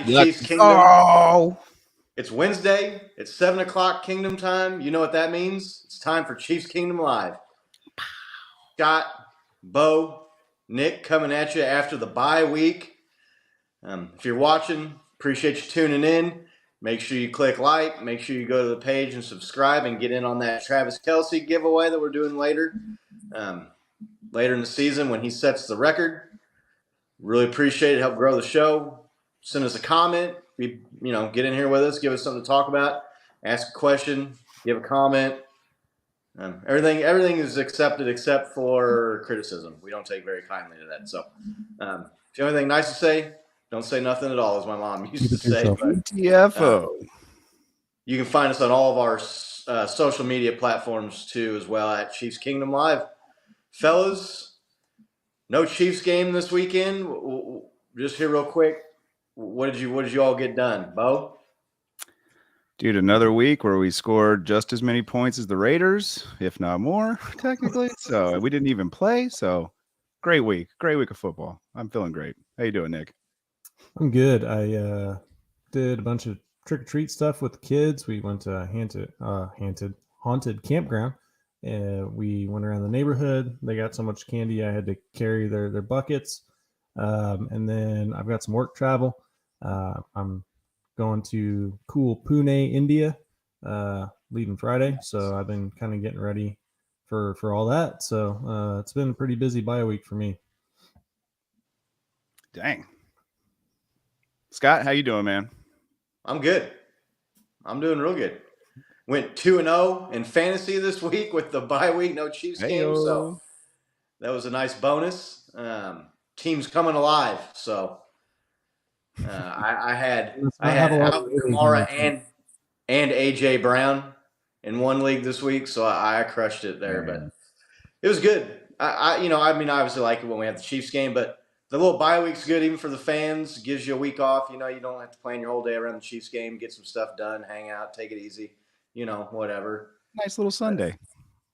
Chiefs Kingdom. Oh, It's Wednesday. It's 7 o'clock Kingdom time. You know what that means? It's time for Chiefs Kingdom Live. Scott, Bo, Nick coming at you after the bye week. If you're watching, appreciate you tuning in. Make sure you click like. Make sure you go to the page and subscribe and get in on that Travis KELCE giveaway that we're doing later in the season when he sets the record. Really appreciate it. Help grow the show. Send us a comment. Get in here with us. Give us something to talk about. Ask a question. Give a comment. Everything is accepted except for criticism. We don't take very kindly to that. So, if you have anything nice to say, don't say nothing at all, as my mom used to say. TFO. You can find us on all of our social media platforms too, as well, at Chiefs Kingdom Live. Fellas, no Chiefs game this weekend. Just here real quick. What did you all get done, Bo? Dude, another week where we scored just as many points as the Raiders, if not more, technically. So we didn't even play. So great week of football. I'm feeling great. How you doing, Nick? I'm good. I did a bunch of trick-or-treat stuff with the kids. We went to haunted campground. We went around the neighborhood. They got so much candy I had to carry their buckets. And then I've got some work travel. I'm going to cool Pune, India, leaving Friday. So I've been kind of getting ready for all that. So it's been a pretty busy bye week for me. Dang. Scott, how you doing, man? I'm good. I'm doing real good. Went 2-0 in fantasy this week with the bye week, no Chiefs game. So that was a nice bonus. Team's coming alive. So I had Alvin Kamara and AJ Brown in one league this week, so I crushed it there. But it was good. I obviously like it when we have the Chiefs game, but the little bye week's good even for the fans. It gives you a week off. You don't have to plan your whole day around the Chiefs game. Get some stuff done, hang out, take it easy. Whatever. Nice little Sunday.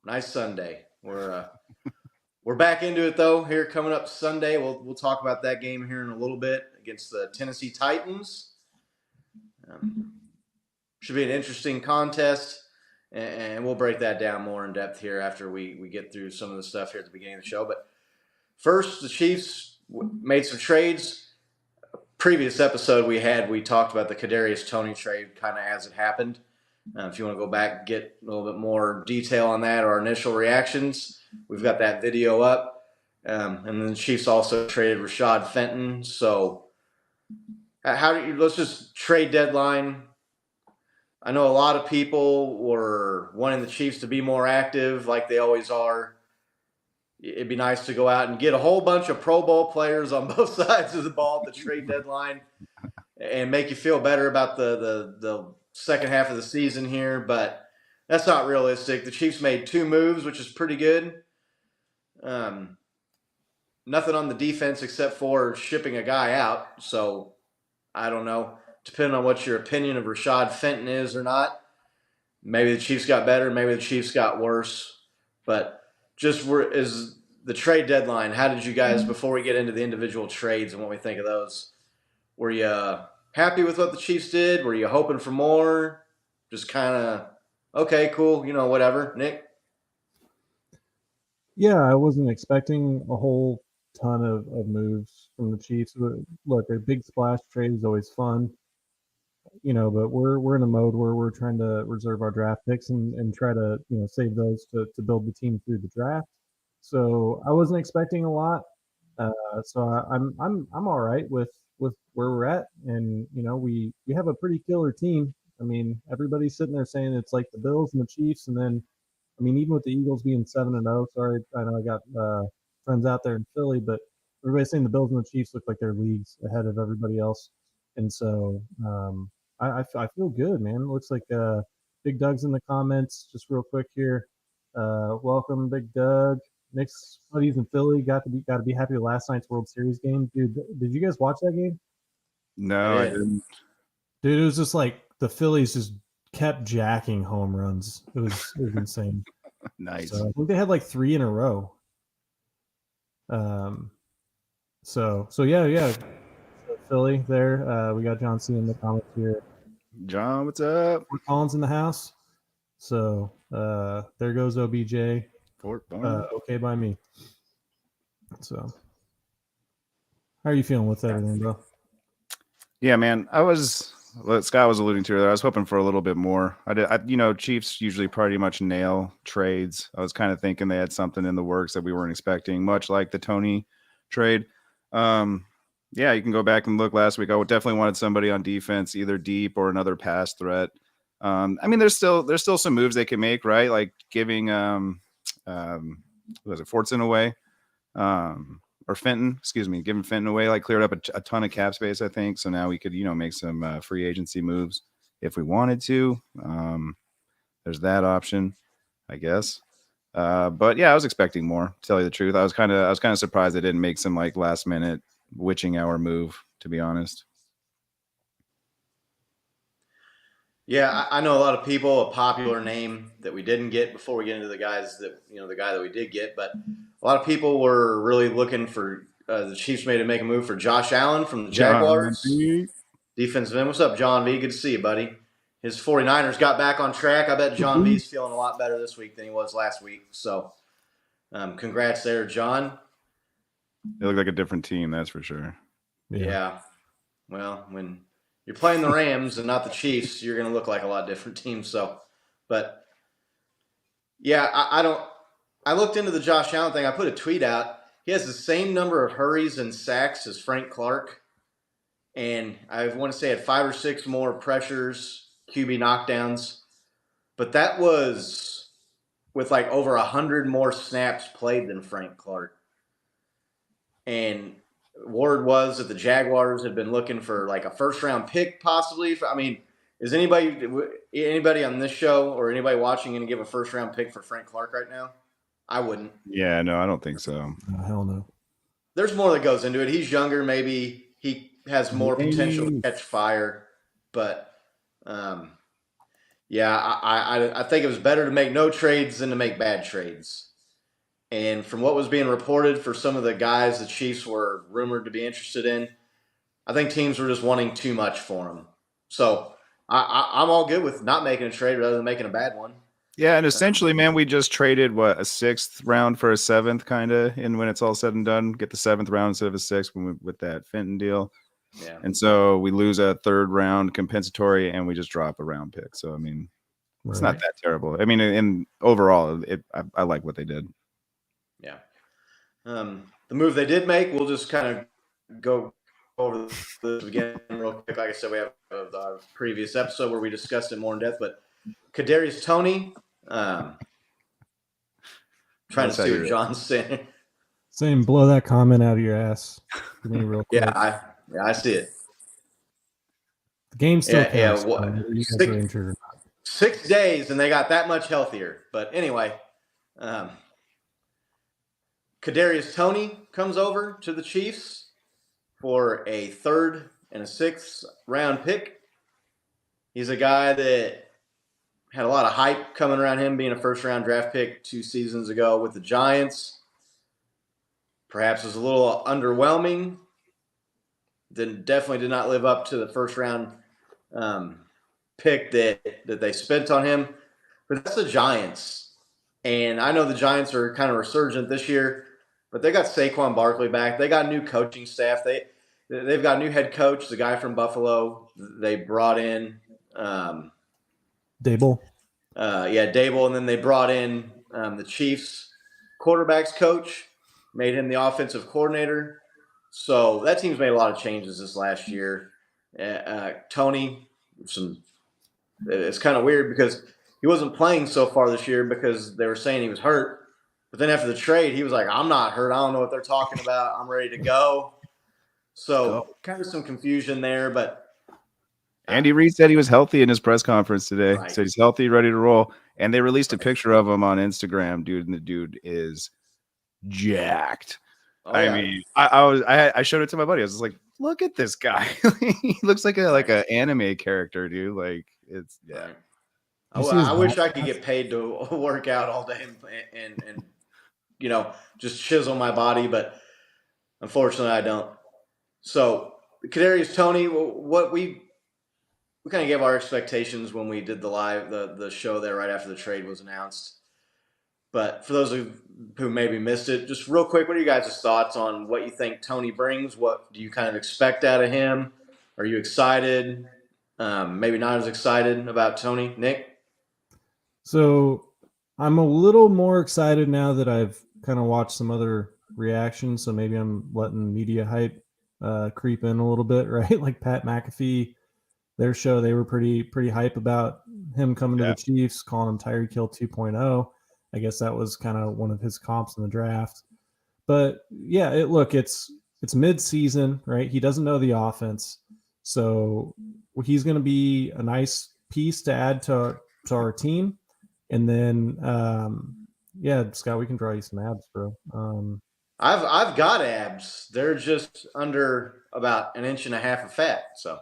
Nice Sunday. We're back into it though. Here coming up Sunday, we'll talk about that game here in a little bit against the Tennessee Titans. Should be an interesting contest, and we'll break that down more in depth here after we get through some of the stuff here at the beginning of the show. But first, the Chiefs made some trades. Previous episode we talked about the Kadarius Toney trade kind of as it happened. If you want to go back and get a little bit more detail on that, or initial reactions, we've got that video up. And then the Chiefs also traded Rashad Fenton. So let's just trade deadline. I know a lot of people were wanting the Chiefs to be more active like they always are. It'd be nice to go out and get a whole bunch of Pro Bowl players on both sides of the ball at the trade deadline and make you feel better about the second half of the season here, but that's not realistic. The Chiefs made 2 moves, which is pretty good. Nothing on the defense except for shipping a guy out. So I don't know, depending on what your opinion of Rashad Fenton is or not. Maybe the Chiefs got better, maybe the Chiefs got worse. But is the trade deadline, how did you guys, before we get into the individual trades and what we think of those, were you happy with what the Chiefs did? Were you hoping for more? Just kind of, okay, cool, whatever. Nick? Yeah, I wasn't expecting a whole ton of moves from the Chiefs. Look, a big splash trade is always fun, but we're in a mode where we're trying to reserve our draft picks and try to save those to build the team through the draft. So I wasn't expecting a lot. So I'm all right with where we're at, and we have a pretty killer team. I mean, everybody's sitting there saying it's like the Bills and the Chiefs, and then even with the Eagles being 7-0. Sorry, I know I got friends out there in Philly, but everybody's saying the Bills and the Chiefs look like they're leagues ahead of everybody else, and so I feel good, man. Looks like Big Doug's in the comments. Just real quick here, welcome, Big Doug. Nick's buddies in Philly got to be happy with last night's World Series game. Dude, did you guys watch that game? No, I didn't. Dude, it was just like the Phillies just kept jacking home runs. It was insane. Nice. So I think they had like 3 in a row. So yeah. Philly there. We got John C in the comments here. John, what's up? Fort Collins in the house. So there goes OBJ. Fort Barnes. Okay by me. So how are you feeling with everything, bro? Yeah, man. What Scott was alluding to earlier, I was hoping for a little bit more. Chiefs usually pretty much nail trades. I was kind of thinking they had something in the works that we weren't expecting, much like the Tony trade. Yeah, you can go back and look last week. I would definitely wanted somebody on defense, either deep or another pass threat. There's still some moves they can make, right? Like giving Fortson away, or Fenton, giving Fenton away, like cleared up a ton of cap space, I think. So now we could, make some free agency moves if we wanted to. There's that option, I guess. But yeah, I was expecting more, to tell you the truth. I was kind of surprised they didn't make some like last minute witching hour move, to be honest. Yeah, I know a lot of people, a popular name that we didn't get before we get into the guys that, the guy that we did get, but a lot of people were really looking for the Chiefs made to make a move for Josh Allen from the Jaguars. Defensive end. What's up, John V? Good to see you, buddy. His 49ers got back on track. I bet John V's feeling a lot better this week than he was last week. So congrats there, John. They look like a different team, that's for sure. Yeah. Well, when you're playing the Rams and not the Chiefs, you're going to look like a lot different team. So, but yeah, I looked into the Josh Allen thing. I put a tweet out. He has the same number of hurries and sacks as Frank Clark. And I want to say had 5 or 6 more pressures, QB knockdowns. But that was with like over 100 more snaps played than Frank Clark. And word was that the Jaguars had been looking for like a first-round pick possibly. Is anybody on this show or anybody watching going to give a first-round pick for Frank Clark right now? I wouldn't. Yeah, no, I don't think so. Hell no. There's more that goes into it. He's younger. Maybe he has more potential to catch fire. But, yeah, I think it was better to make no trades than to make bad trades. And from what was being reported for some of the guys the Chiefs were rumored to be interested in, I think teams were just wanting too much for him. So I'm all good with not making a trade rather than making a bad one. Yeah, and essentially, man, we just traded, a 6th round for a 7th, kind of, and when it's all said and done, get the 7th round instead of a 6th with that Fenton deal. Yeah. And so we lose a 3rd round compensatory, and we just drop a round pick. So, it's not that terrible. And overall, I like what they did. Yeah. The move they did make, we'll just kind of go over this again real quick. Like I said, we have our previous episode where we discussed it more in depth, but Kadarius Toney, trying to see what John's saying. Saying blow that comment out of your ass for me real quick. Yeah, I see it. The game still counts. Yeah, 6 days and they got that much healthier. But anyway, Kadarius Toney comes over to the Chiefs for a 3rd and a 6th round pick. He's a guy that had a lot of hype coming around him being a 1st round draft pick 2 seasons ago with the Giants. Perhaps was a little underwhelming. Definitely did not live up to the 1st round pick that they spent on him. But that's the Giants. And I know the Giants are kind of resurgent this year, but they got Saquon Barkley back. They got a new coaching staff. They've got a new head coach, the guy from Buffalo. They brought in Dable. Dable, and then they brought in the Chiefs quarterbacks coach, made him the offensive coordinator. So that team's made a lot of changes this last year. Toney, it's kind of weird because he wasn't playing so far this year because they were saying he was hurt. But then after the trade, he was like, I'm not hurt. I don't know what they're talking about. I'm ready to go. So kind of some confusion there, but Andy Reid said he was healthy in his press conference today. Right. He said he's healthy, ready to roll. And they released a picture of him on Instagram, dude, and the dude is jacked. I showed it to my buddy. I was just like, look at this guy. He looks like a anime character, dude. Like it's Right. I wish I could get paid to work out all day and just chisel my body, but unfortunately I don't. So Kadarius Toney, what we kind of gave our expectations when we did the show there right after the trade was announced. But for those who maybe missed it, just real quick, what are you guys' thoughts on what you think Toney brings? What do you kind of expect out of him? Are you excited? Maybe not as excited about Toney, Nick? So I'm a little more excited now that I've kind of watched some other reactions. So maybe I'm letting media hype creep in a little bit, right? Like Pat McAfee, their show, they were pretty hype about him coming to the Chiefs, calling him Tyreek Hill 2.0. I guess that was kind of one of his comps in the draft. But yeah, it's mid-season, right? He doesn't know the offense, so he's going to be a nice piece to add to our team. And then, yeah, Scott, we can draw you some abs, bro. I've got abs. They're just under about an inch and a half of fat. So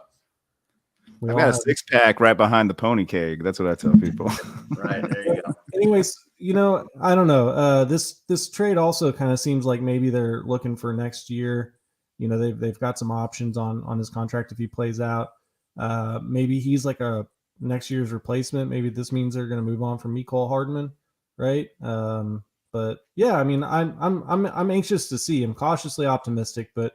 I've got a six-pack right behind the pony keg. That's what I tell people. Right, there you go. Anyways, I don't know. This trade also kind of seems like maybe they're looking for next year. They've got some options on his contract if he plays out. Maybe he's like a next year's replacement. Maybe this means they're going to move on from Mecole Hardman, right? But yeah, I mean, I'm anxious to see. I'm cautiously optimistic, but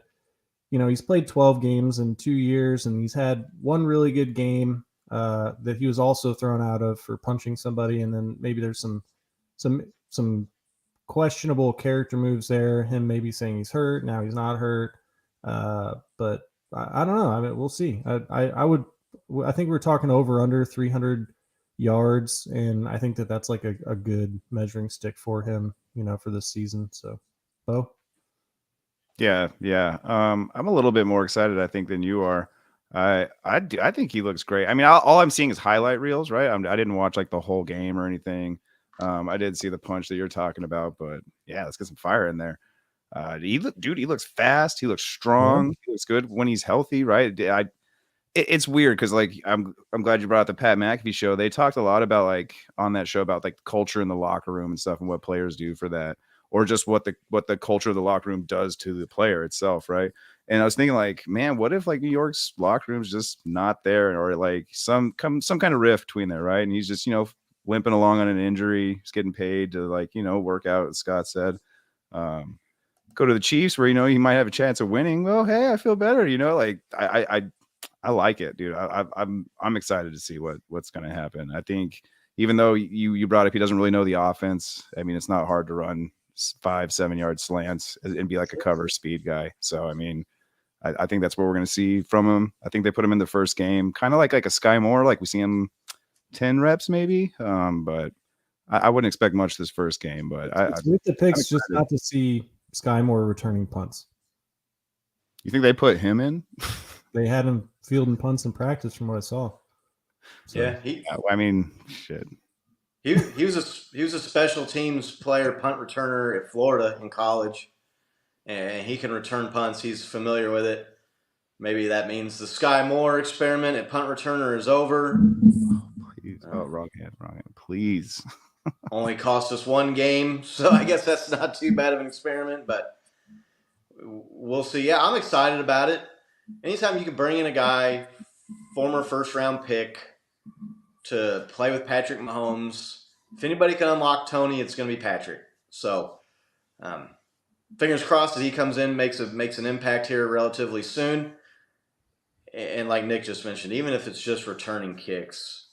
he's played 12 games in 2 years, and he's had one really good game that he was also thrown out of for punching somebody, and then maybe there's some questionable character moves there. Him maybe saying he's hurt, now he's not hurt, but I don't know. I mean, we'll see. I think we're talking over under 300 yards, and I think that's like a good measuring stick for him, for this season. So, Bo? Yeah. I'm a little bit more excited, I think, than you are. I think he looks great. I mean, all I'm seeing is highlight reels, right? I didn't watch like the whole game or anything. I did see the punch that you're talking about, but yeah, let's get some fire in there. He looks fast. He looks strong. He looks good when he's healthy, right? It's weird because like I'm glad you brought up the Pat McAfee show. They talked a lot about like on that show about like the culture in the locker room and stuff and what players do for that, or just what the culture of the locker room does to the player itself, right? And I was thinking like, man, what if like New York's locker room's just not there, or like some kind of rift between there, right? And he's just limping along on an injury, he's getting paid to like work out, as Scott said. Go to the Chiefs where he might have a chance of winning. Well, hey, I feel better, like I like it, dude. I'm excited to see what's going to happen. I think even though you brought up he doesn't really know the offense, I mean, it's not hard to run 5-7 yard slants and be like a cover speed guy. So I mean, I think that's what we're going to see from him. I think they put him in the first game, kind of like a Sky Moore, like we see him 10 reps maybe. But I wouldn't expect much this first game. But it's with the picks just not to see Sky Moore returning punts. You think they put him in? They had him fielding punts in practice, from what I saw. So, yeah, I mean, shit. He was a special teams player, punt returner at Florida in college, and he can return punts. He's familiar with it. Maybe that means the Sky Moore experiment at punt returner is over. Please. Wrong hand. Please. Only cost us one game, so I guess that's not too bad of an experiment, but we'll see. Yeah, I'm excited about it. Anytime you can bring in a guy, former first-round pick, to play with Patrick Mahomes, if anybody can unlock Toney, it's going to be Patrick. So, fingers crossed that he comes in, makes an impact here relatively soon. And like Nick just mentioned, even if it's just returning kicks,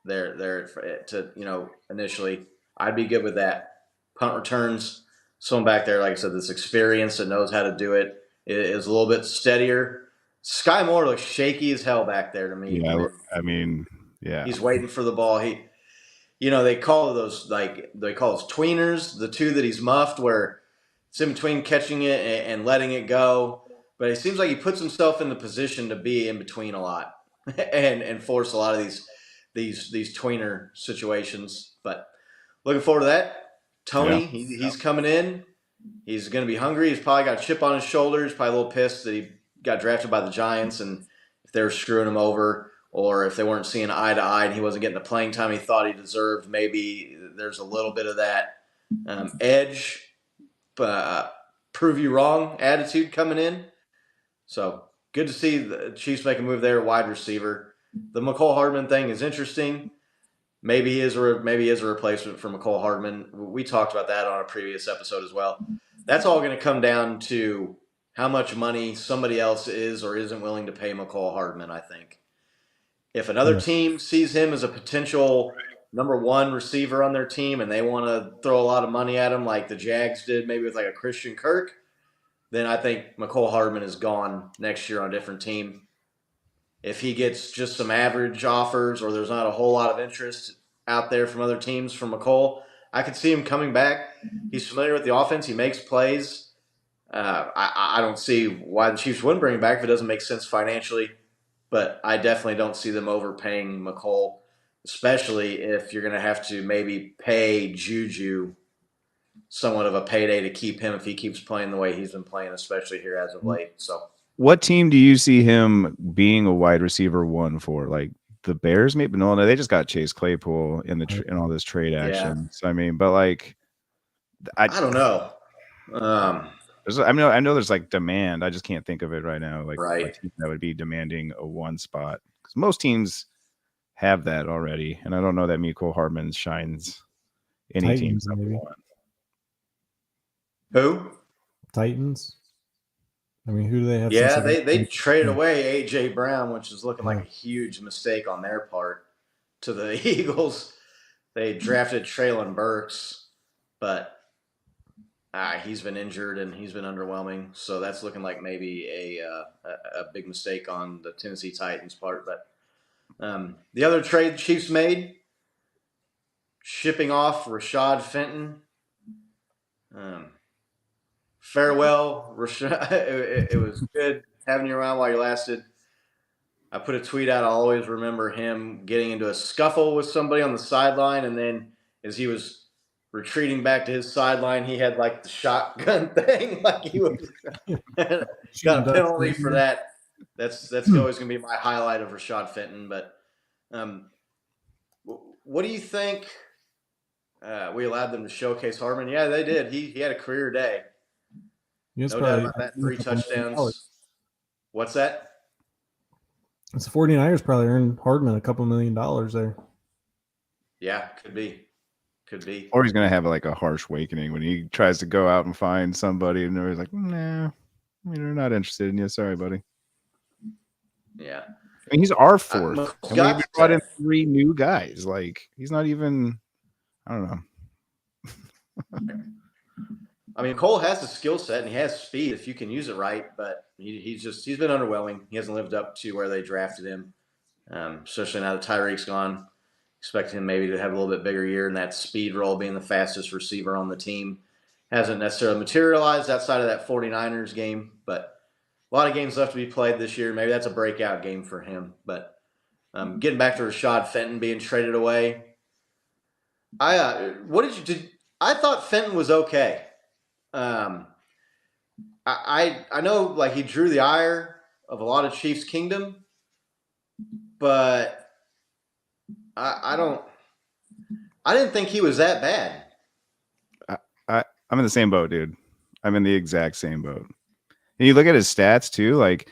there to initially, I'd be good with that. Punt returns, someone back there, like I said, this experience that knows how to do it is a little bit steadier. Sky Moore looks shaky as hell back there to me. Yeah, I mean, yeah, he's waiting for the ball. They call those tweeners, the two that he's muffed, where it's in between catching it and letting it go. But it seems like he puts himself in the position to be in between a lot and force a lot of these tweener situations. But looking forward to that. Toney, he's coming in. He's going to be hungry. He's probably got a chip on his shoulder. He's probably a little pissed that he got drafted by the Giants, and if they were screwing him over, or if they weren't seeing eye to eye and he wasn't getting the playing time he thought he deserved, maybe there's a little bit of that edge, prove you wrong attitude coming in. So good to see the Chiefs make a move there, wide receiver. The McCole Hardman thing is interesting. Maybe he is a replacement for McCole Hardman. We talked about that on a previous episode as well. That's all going to come down to how much money somebody else is or isn't willing to pay McCole Hardman, I think. If another team sees him as a potential number one receiver on their team and they want to throw a lot of money at him like the Jags did maybe with like a Christian Kirk, then I think McCole Hardman is gone next year on a different team. If he gets just some average offers or there's not a whole lot of interest out there from other teams from McCole, I could see him coming back. He's familiar with the offense. He makes plays. I don't see why the Chiefs wouldn't bring him back if it doesn't make sense financially. But I definitely don't see them overpaying McCole, especially if you're going to have to maybe pay Juju somewhat of a payday to keep him if he keeps playing the way he's been playing, especially here as of late. So, what team do you see him being a wide receiver one for? Like the Bears, maybe? No, they just got Chase Claypool in all this trade action. Yeah. So I mean, but like, I don't know. I know there's like demand. I just can't think of it right now. Like, right. That would be demanding a one spot because most teams have that already, and I don't know that McCole Hardman shines any Titans, teams maybe. Who? Titans. I mean, who do they have? Yeah, they traded away A.J. Brown, which is looking like a huge mistake on their part to the Eagles. They drafted Treylon Burks, but he's been injured and he's been underwhelming. So that's looking like maybe a big mistake on the Tennessee Titans' part. But the other trade the Chiefs made, shipping off Rashad Fenton. Farewell, Rashad. It was good having you around while you lasted. I put a tweet out. I'll always remember him getting into a scuffle with somebody on the sideline, and then as he was retreating back to his sideline, he had like the shotgun thing, like he was got a penalty for that. That's always going to be my highlight of Rashad Fenton. But what do you think? We allowed them to showcase Hardman. Yeah, they did. He had a career day. No doubt about that. 3 touchdowns. What's that? It's the 49ers probably earned Hardman a couple $1 million there. Yeah, could be. Could be. Or he's going to have like a harsh awakening when he tries to go out and find somebody and they're like, nah, we're not interested in you. Sorry, buddy. Yeah. I mean, he's our fourth. And we brought in 3 new guys. Like, he's not even, I don't know. I mean, Cole has the skill set and he has speed if you can use it right, but he's been underwhelming. He hasn't lived up to where they drafted him, especially now that Tyreek's gone. Expecting him maybe to have a little bit bigger year in that speed role, being the fastest receiver on the team. Hasn't necessarily materialized outside of that 49ers game, but a lot of games left to be played this year. Maybe that's a breakout game for him. But getting back to Rashad Fenton being traded away, I thought Fenton was okay. I know like he drew the ire of a lot of Chiefs Kingdom, but I didn't think he was that bad. I'm in the same boat, dude. I'm in the exact same boat. And you look at his stats too, like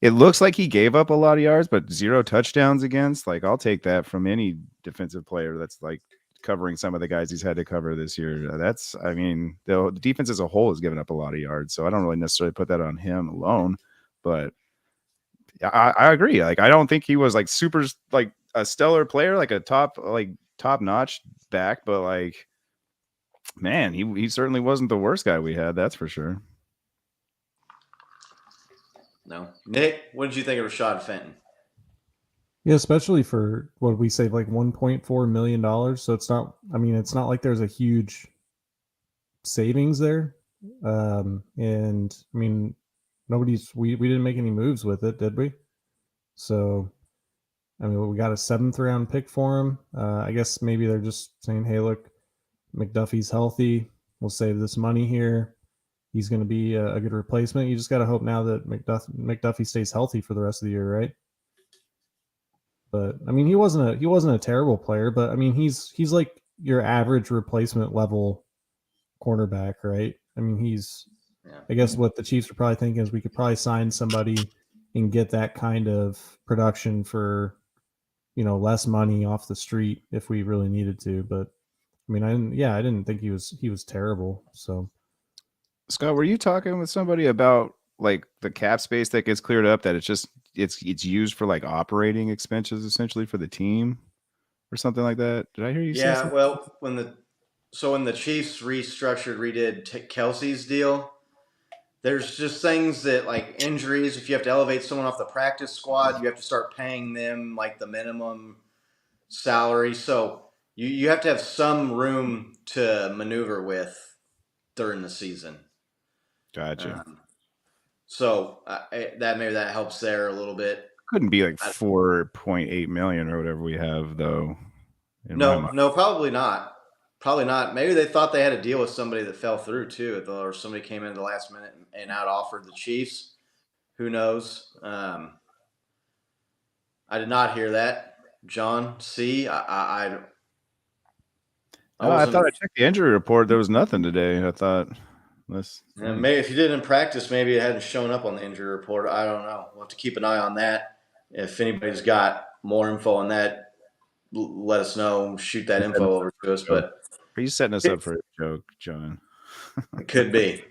it looks like he gave up a lot of yards, but 0 touchdowns against. Like I'll take that from any defensive player that's like covering some of the guys he's had to cover this year. I mean, the defense as a whole has given up a lot of yards, so I don't really necessarily put that on him alone. But I agree. Like I don't think he was like super like a stellar player, like a top notch back, but like man, he certainly wasn't the worst guy we had, that's for sure. No. Nick, what did you think of Rashad Fenton? Yeah, especially for what we saved like $1.4 million. So it's not like there's a huge savings there. And I mean, we didn't make any moves with it, did we? So, I mean, we got a 7th round pick for him. I guess maybe they're just saying, hey, look, McDuffie's healthy. We'll save this money here. He's going to be a good replacement. You just got to hope now that McDuffie stays healthy for the rest of the year, right? But I mean, he wasn't a terrible player, but I mean, he's like your average replacement level cornerback, right? I mean, I guess what the Chiefs are probably thinking is we could probably sign somebody and get that kind of production for, less money off the street if we really needed to. But I mean, I didn't think he was terrible. So Scott, were you talking with somebody about like the cap space that gets cleared up, that it's used for like operating expenses essentially for the team or something like that? Did I hear you say Yeah, something? well, when the Chiefs redid Kelsey's deal, there's just things that, like injuries. If you have to elevate someone off the practice squad, you have to start paying them like the minimum salary. So you have to have some room to maneuver with during the season. Gotcha. So that helps there a little bit. Couldn't be like 4.8 million or whatever we have though. In my mind. No, probably not. Probably not. Maybe they thought they had a deal with somebody that fell through too, or somebody came in at the last minute and out offered the Chiefs. Who knows? I did not hear that, John. See, I thought I checked the injury report. There was nothing today. I thought, maybe if you did in practice, maybe it hadn't shown up on the injury report. I don't know. We'll have to keep an eye on that. If anybody's got more info on that, let us know. Shoot that info over to us. But are you setting us up for a joke, John? It could be.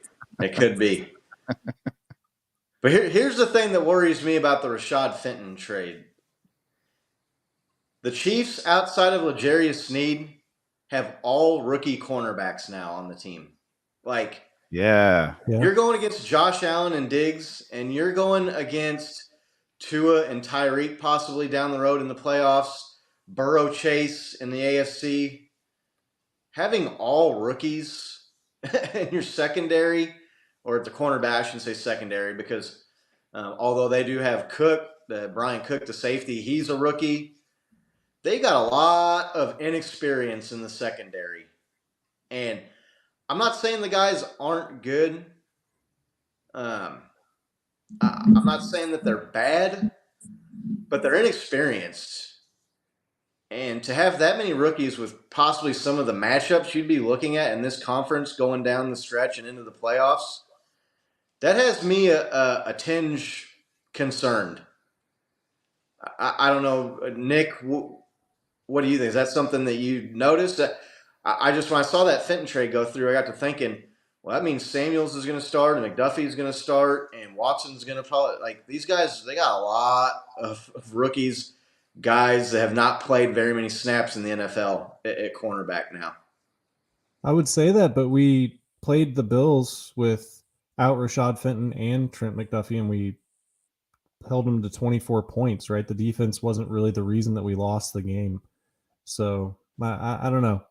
It could be. But here's the thing that worries me about the Rashad Fenton trade. The Chiefs, outside of L'Jarius Sneed, have all rookie cornerbacks now on the team. Like, yeah. You're going against Josh Allen and Diggs, and you're going against Tua and Tyreek possibly down the road in the playoffs, Burrow, Chase in the AFC. Having all rookies in your secondary, or at the cornerback, I shouldn't say secondary, because although they do have Cook, Brian Cook, the safety, he's a rookie. They got a lot of inexperience in the secondary. And I'm not saying the guys aren't good. I'm not saying that they're bad, but they're inexperienced. And to have that many rookies with possibly some of the matchups you'd be looking at in this conference going down the stretch and into the playoffs, that has me a tinge concerned. I don't know, Nick, what do you think? Is that something that you noticed? I just, when I saw that Fenton trade go through, I got to thinking, well, that means Samuels is going to start, and McDuffie's going to start, and Watson's going to probably, like, these guys, they got a lot of rookies, guys that have not played very many snaps in the NFL at cornerback now. I would say that, but we played the Bills without Rashad Fenton and Trent McDuffie, and we held them to 24 points, right? The defense wasn't really the reason that we lost the game. So I don't know.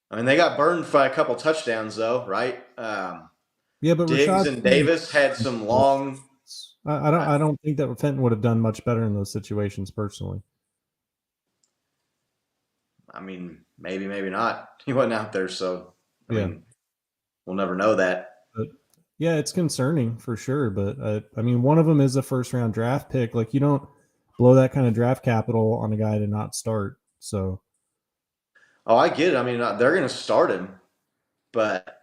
I mean, they got burned by a couple touchdowns, though, right? Yeah, but Diggs Rashad and Davis had some long. I don't think that Fenton would have done much better in those situations, personally. I mean, maybe not. He wasn't out there, so I mean, we'll never know that. But yeah, it's concerning for sure. But I mean, one of them is a first-round draft pick. Like, you don't blow that kind of draft capital on a guy to not start. So. Oh, I get it. I mean, they're going to start him, but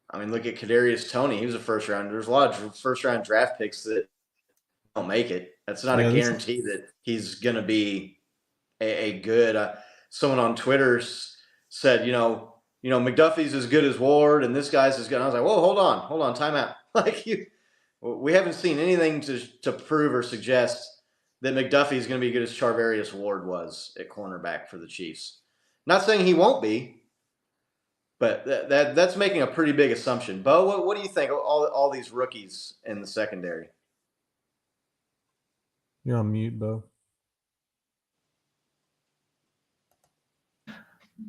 I mean, look at Kadarius Toney. He was a first round. There's a lot of first round draft picks that don't make it. That's not a guarantee that he's going to be a good. Someone on Twitter said, McDuffie's as good as Ward, and this guy's as good. And I was like, whoa, hold on, time out. Like, we haven't seen anything to prove or suggest that McDuffie is going to be good as Charvarius Ward was at cornerback for the Chiefs. Not saying he won't be, but that's making a pretty big assumption. Bo, what do you think? All these rookies in the secondary. You're on mute, Bo.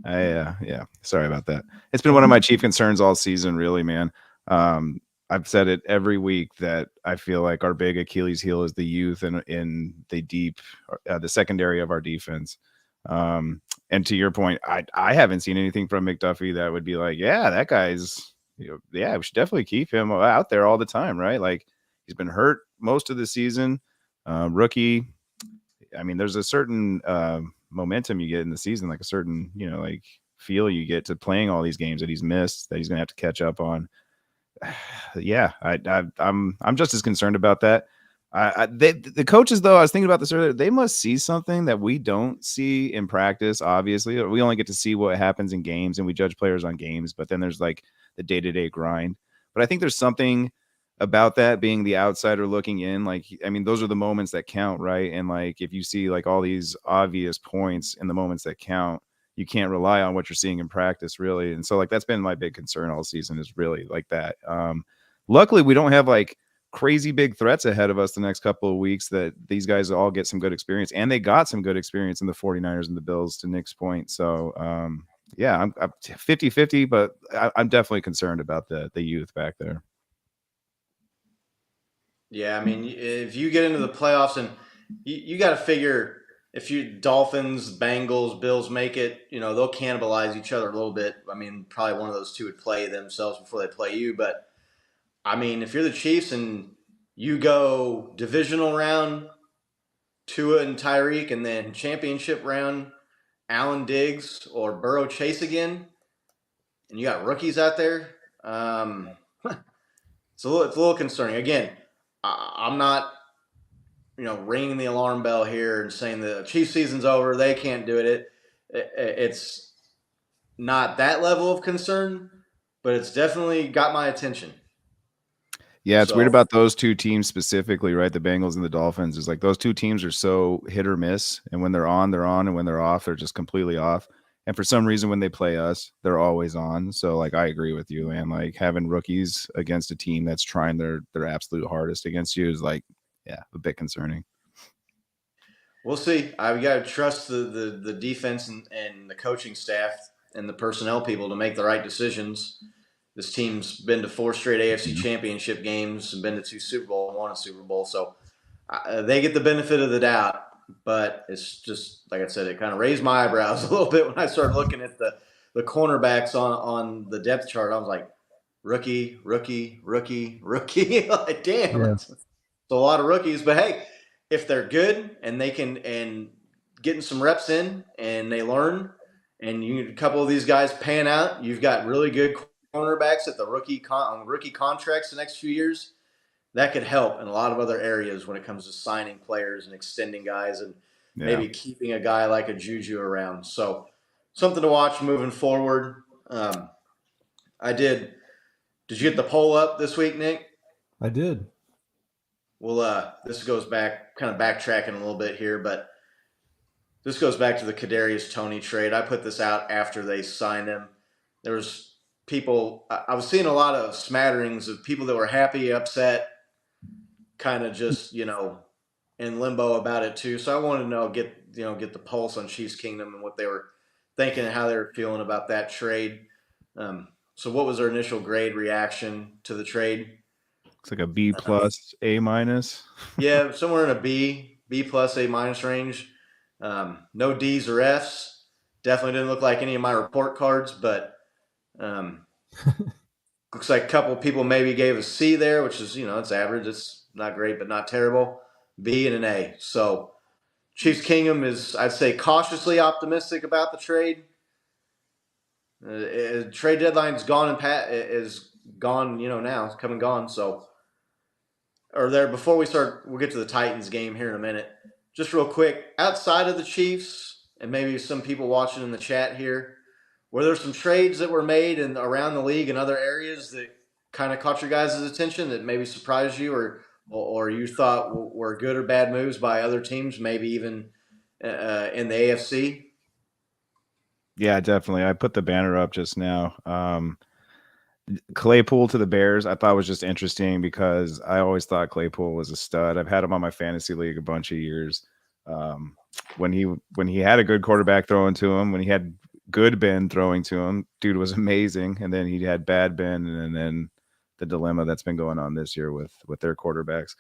Yeah. Sorry about that. It's been one of my chief concerns all season, really, man. I've said it every week that I feel like our big Achilles heel is the youth and in the secondary of our defense. And to your point, I haven't seen anything from McDuffie that would be like, yeah, that guy's, we should definitely keep him out there all the time, right? Like, he's been hurt most of the season. Rookie. I mean, there's a certain momentum you get in the season, like a certain, like feel you get to playing all these games that he's missed, that he's gonna have to catch up on. Yeah, I'm just as concerned about that. The coaches, though, I was thinking about this earlier, they must see something that we don't see in practice. Obviously, we only get to see what happens in games, and we judge players on games, but then there's like the day-to-day grind. But I think there's something about that, being the outsider looking in. Like, I mean, those are the moments that count, right? And like, if you see like all these obvious points in the moments that count, you can't rely on what you're seeing in practice, really. And so like, that's been my big concern all season, is really like that. Luckily we don't have like crazy big threats ahead of us the next couple of weeks, that these guys all get some good experience, and they got some good experience in the 49ers and the Bills, to Nick's point. So yeah, I'm 50-50, but I'm definitely concerned about the youth back there. Yeah, I mean, if you get into the playoffs, and you got to figure, if you Dolphins, Bengals, Bills make it, they'll cannibalize each other a little bit. I mean, probably one of those two would play themselves before they play you. But I mean, if you're the Chiefs and you go divisional round, Tua and Tyreek, and then championship round, Allen Diggs or Burrow Chase again, and you got rookies out there, it's a little concerning. Again, I'm not, ringing the alarm bell here and saying the Chiefs season's over, they can't do it. It's not that level of concern, but it's definitely got my attention. Yeah, it's weird about those two teams specifically, right? The Bengals and the Dolphins. Is like those two teams are so hit or miss, and when they're on, they're on, and when they're off, they're just completely off. And for some reason, when they play us, they're always on. So, like, I agree with you, man. Like, having rookies against a team that's trying their absolute hardest against you is like, yeah, a bit concerning. We'll see. We got to trust the defense and the coaching staff and the personnel people to make the right decisions. This team's been to 4 straight AFC championship games and been to 2 Super Bowl and won a Super Bowl. So they get the benefit of the doubt, but it's just, like I said, it kind of raised my eyebrows a little bit when I started looking at the cornerbacks on the depth chart. I was like, rookie. Like, damn, Yeah. it's a lot of rookies. But hey, if they're good and they can, and getting some reps in and they learn, and a couple of these guys pan out, you've got really good cornerbacks at the rookie contracts the next few years. That could help in a lot of other areas when it comes to signing players and extending guys, and maybe keeping a guy like a Juju around. So something to watch moving forward. Did you get the poll up this week, Nick? I did. Well, this goes back, kind of backtracking a little bit here, but this goes back to the Kadarius Toney trade. I put this out after they signed him. There was people, I was seeing a lot of smatterings of people that were happy, upset, kind of just, in limbo about it too. So I wanted to get the pulse on Chiefs Kingdom and what they were thinking and how they were feeling about that trade. So what was their initial grade reaction to the trade? It's like a B plus, A minus. Yeah, somewhere in a B plus, A minus range. No D's or F's. Definitely didn't look like any of my report cards, but looks like a couple of people maybe gave a C there, which is, it's average. It's not great, but not terrible. B and an A. So Chiefs Kingdom is, I'd say, cautiously optimistic about the trade. Trade deadline's gone is gone, now. It's come and gone. So, before we start, we'll get to the Titans game here in a minute. Just real quick, outside of the Chiefs, and maybe some people watching in the chat here, were there some trades that were made around the league in other areas that kind of caught your guys' attention, that maybe surprised you, or you thought were good or bad moves by other teams, maybe even in the AFC? Yeah, definitely. I put the banner up just now. Claypool to the Bears, I thought was just interesting because I always thought Claypool was a stud. I've had him on my fantasy league a bunch of years. When he had a good quarterback throwing to him, when he had good Ben throwing to him, dude was amazing. And then he had bad Ben, and then the dilemma that's been going on this year with their quarterbacks.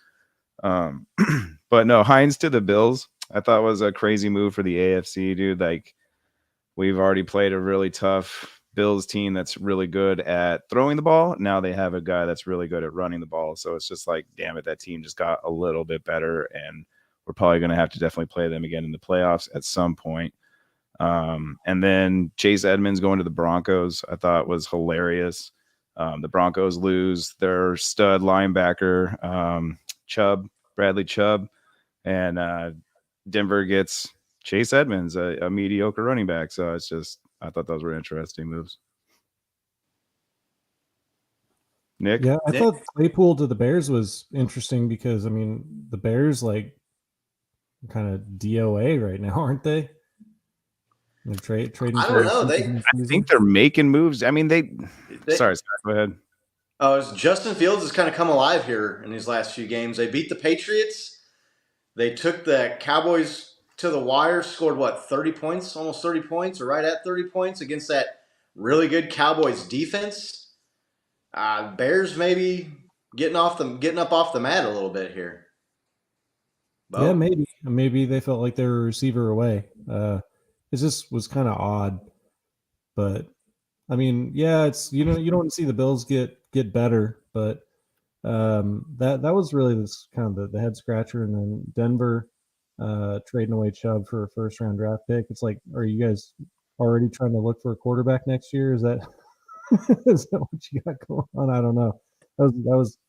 But no, Hines to the Bills, I thought was a crazy move for the AFC, dude. Like, we've already played a really tough Bills team that's really good at throwing the ball. Now they have a guy that's really good at running the ball. So it's just like, damn it, that team just got a little bit better, and we're probably going to have to definitely play them again in the playoffs at some point. And then Chase Edmonds going to the Broncos, I thought was hilarious. The Broncos lose their stud linebacker, Bradley Chubb, and Denver gets Chase Edmonds, a mediocre running back. So it's just, I thought those were interesting moves. Nick? Yeah, I thought Claypool to the Bears was interesting because, I mean, the Bears, like, kind of DOA right now, aren't they? They're trading I for don't know. I think they're making moves. I mean, sorry, go ahead. Justin Fields has kind of come alive here in these last few games. They beat the Patriots. They took the Cowboys to the wire, scored, 30 points, almost 30 points, or right at 30 points against that really good Cowboys defense. Bears maybe getting up off the mat a little bit here. Bo? Yeah, maybe they felt like they were a receiver away. It just was kind of odd, but I mean, yeah, it's you don't want to see the Bills get better, but that was really this kind of the head scratcher, and then Denver trading away Chubb for a first round draft pick. It's like, are you guys already trying to look for a quarterback next year? Is that is that what you got going on? I don't know.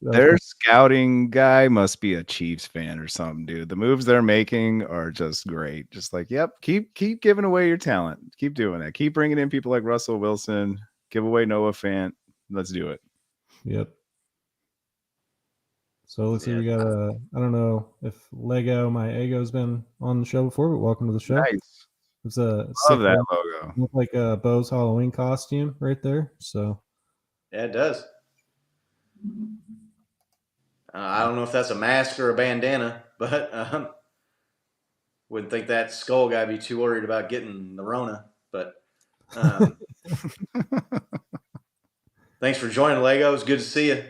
Their scouting guy must be a Chiefs fan or something, dude. The moves they're making are just great. Just like, yep, keep giving away your talent. Keep doing that. Keep bringing in people like Russell Wilson. Give away Noah Fant. Let's do it. Yep. So let's see. We got I don't know if Lego, my Ego's been on the show before, but welcome to the show. Nice. It's a love that logo. Look like a Bo's Halloween costume right there. So yeah, it does. I don't know if that's a mask or a bandana, but wouldn't think that skull guy be too worried about getting the Rona. But thanks for joining, Lego. It's good to see you.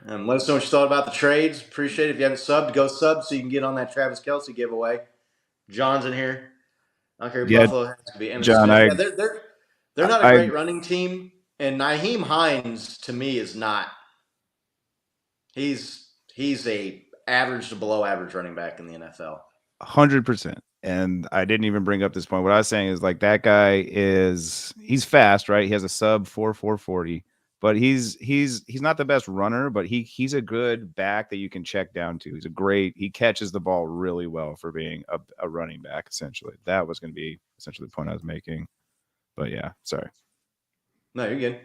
Let us know what you thought about the trades. Appreciate it. If you haven't subbed, go sub so you can get on that Travis KELCE giveaway. John's in here. I don't care if Buffalo has to be. John, they're not a great running team, and Nyheim Hines to me is not. He's a average to below average running back in the NFL. 100%. And I didn't even bring up this point. What I was saying is, like, that guy he's fast, right? He has a sub 4.40, but he's not the best runner, but he's a good back that you can check down to. He catches the ball really well for being a running back, essentially. That was going to be essentially the point I was making. But yeah, sorry. No, you're good.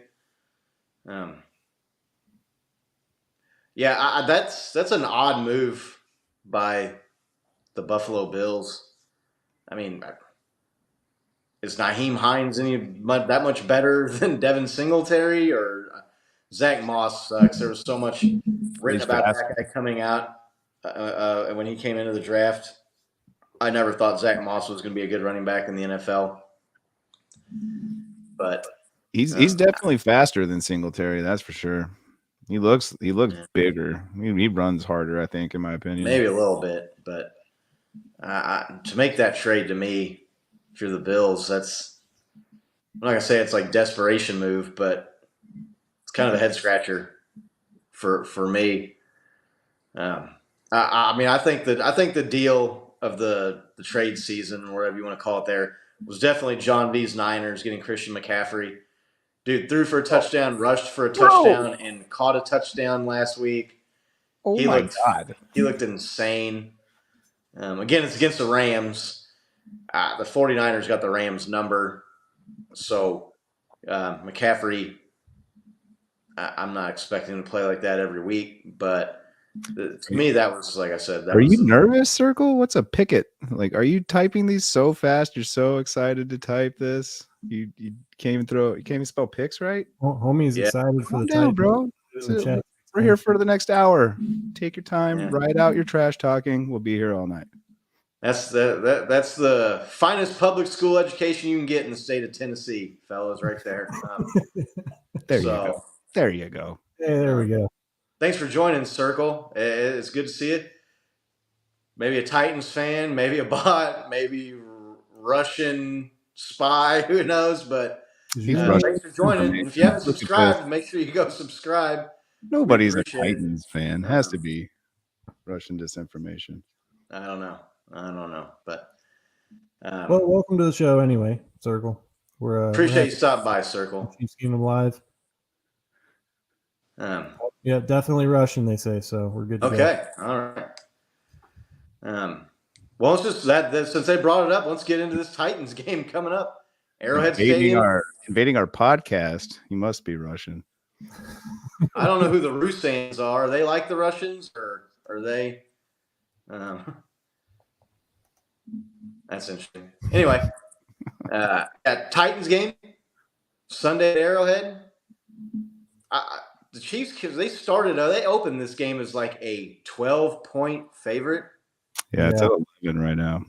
Yeah, that's an odd move by the Buffalo Bills. I mean, is Nyheim Hines that much better than Devin Singletary or Zach Moss sucks? There was so much written about that guy coming out when he came into the draft. I never thought Zach Moss was going to be a good running back in the NFL, but he's definitely faster than Singletary. That's for sure. He looks bigger. He runs harder, I think, in my opinion. Maybe a little bit, but to make that trade to me, if you're the Bills, I'm not gonna say it's like desperation move, but it's kind of a head scratcher for me. I mean, I think the deal of the trade season, or whatever you want to call it, there was definitely John V's Niners getting Christian McCaffrey. Dude threw for a touchdown, rushed for a touchdown, and caught a touchdown last week. Oh my God. He looked insane. Again, it's against the Rams. The 49ers got the Rams number. So McCaffrey, I'm not expecting him to play like that every week. But to me, that was, like I said. Are you nervous, Circle? What's a picket? Like, are you typing these so fast? You're so excited to type this. You can't even spell picks right? Homie's excited for the type, bro. We're here for the next hour. Take your time, write out your trash talking. We'll be here all night. That's the finest public school education you can get in the state of Tennessee, fellas, right there. There you go. There you go. Hey, there we go. Thanks for joining, Circle. It's good to see you. Maybe a Titans fan, maybe a bot, maybe Russian spy, who knows? But thanks for joining. If you haven't subscribed, make sure you go subscribe. Nobody's a Titans fan. Has to be Russian disinformation. I don't know, but well, welcome to the show anyway, Circle. Appreciate you stopping by, Circle. Chiefs Kingdom Live. Yeah, definitely Russian, they say, so we're good to go. Okay, all right. Well, it's just that since they brought it up, let's get into this Titans game coming up. Arrowhead Stadium. Invading our podcast. You must be Russian. I don't know who the Russians are. Are they like the Russians, or are they? That's interesting. Anyway, Titans game Sunday at Arrowhead. The Chiefs, because they opened this game as like a 12-point favorite. Yeah, it's at 11 right now.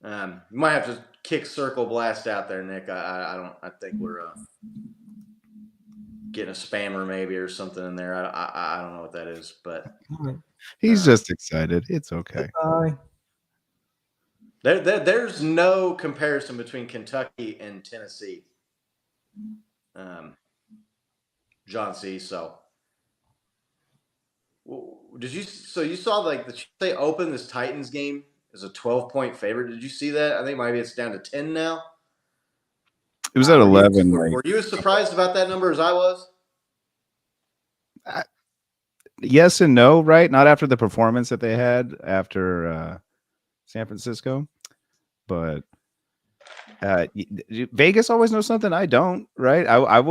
You might have to kick Circle Blast out there, Nick. I think we're getting a spammer maybe or something in there. I don't know what that is, but he's just excited. It's okay. There's no comparison between Kentucky and Tennessee. John C. So you saw like they opened this Titans game as a 12-point favorite? Did you see that? I think maybe it's down to 10 now. It was at 11. Were you as surprised about that number as I was? Yes and no, right? Not after the performance that they had after San Francisco, but Vegas always knows something I don't, right? I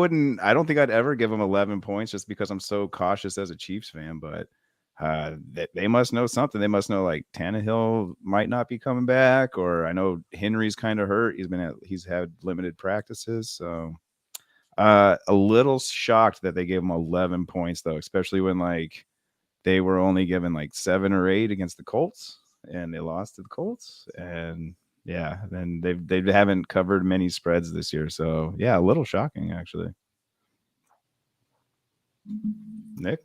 don't think I'd ever give them 11 points just because I'm so cautious as a Chiefs fan, but they must know something. They must know like Tannehill might not be coming back, or I know Henry's kind of hurt. He's had limited practices, so a little shocked that they gave him 11 points though, especially when like they were only given like 7 or 8 against the Colts and they lost to the Colts. And yeah, then they haven't covered many spreads this year, so yeah, a little shocking actually. Nick?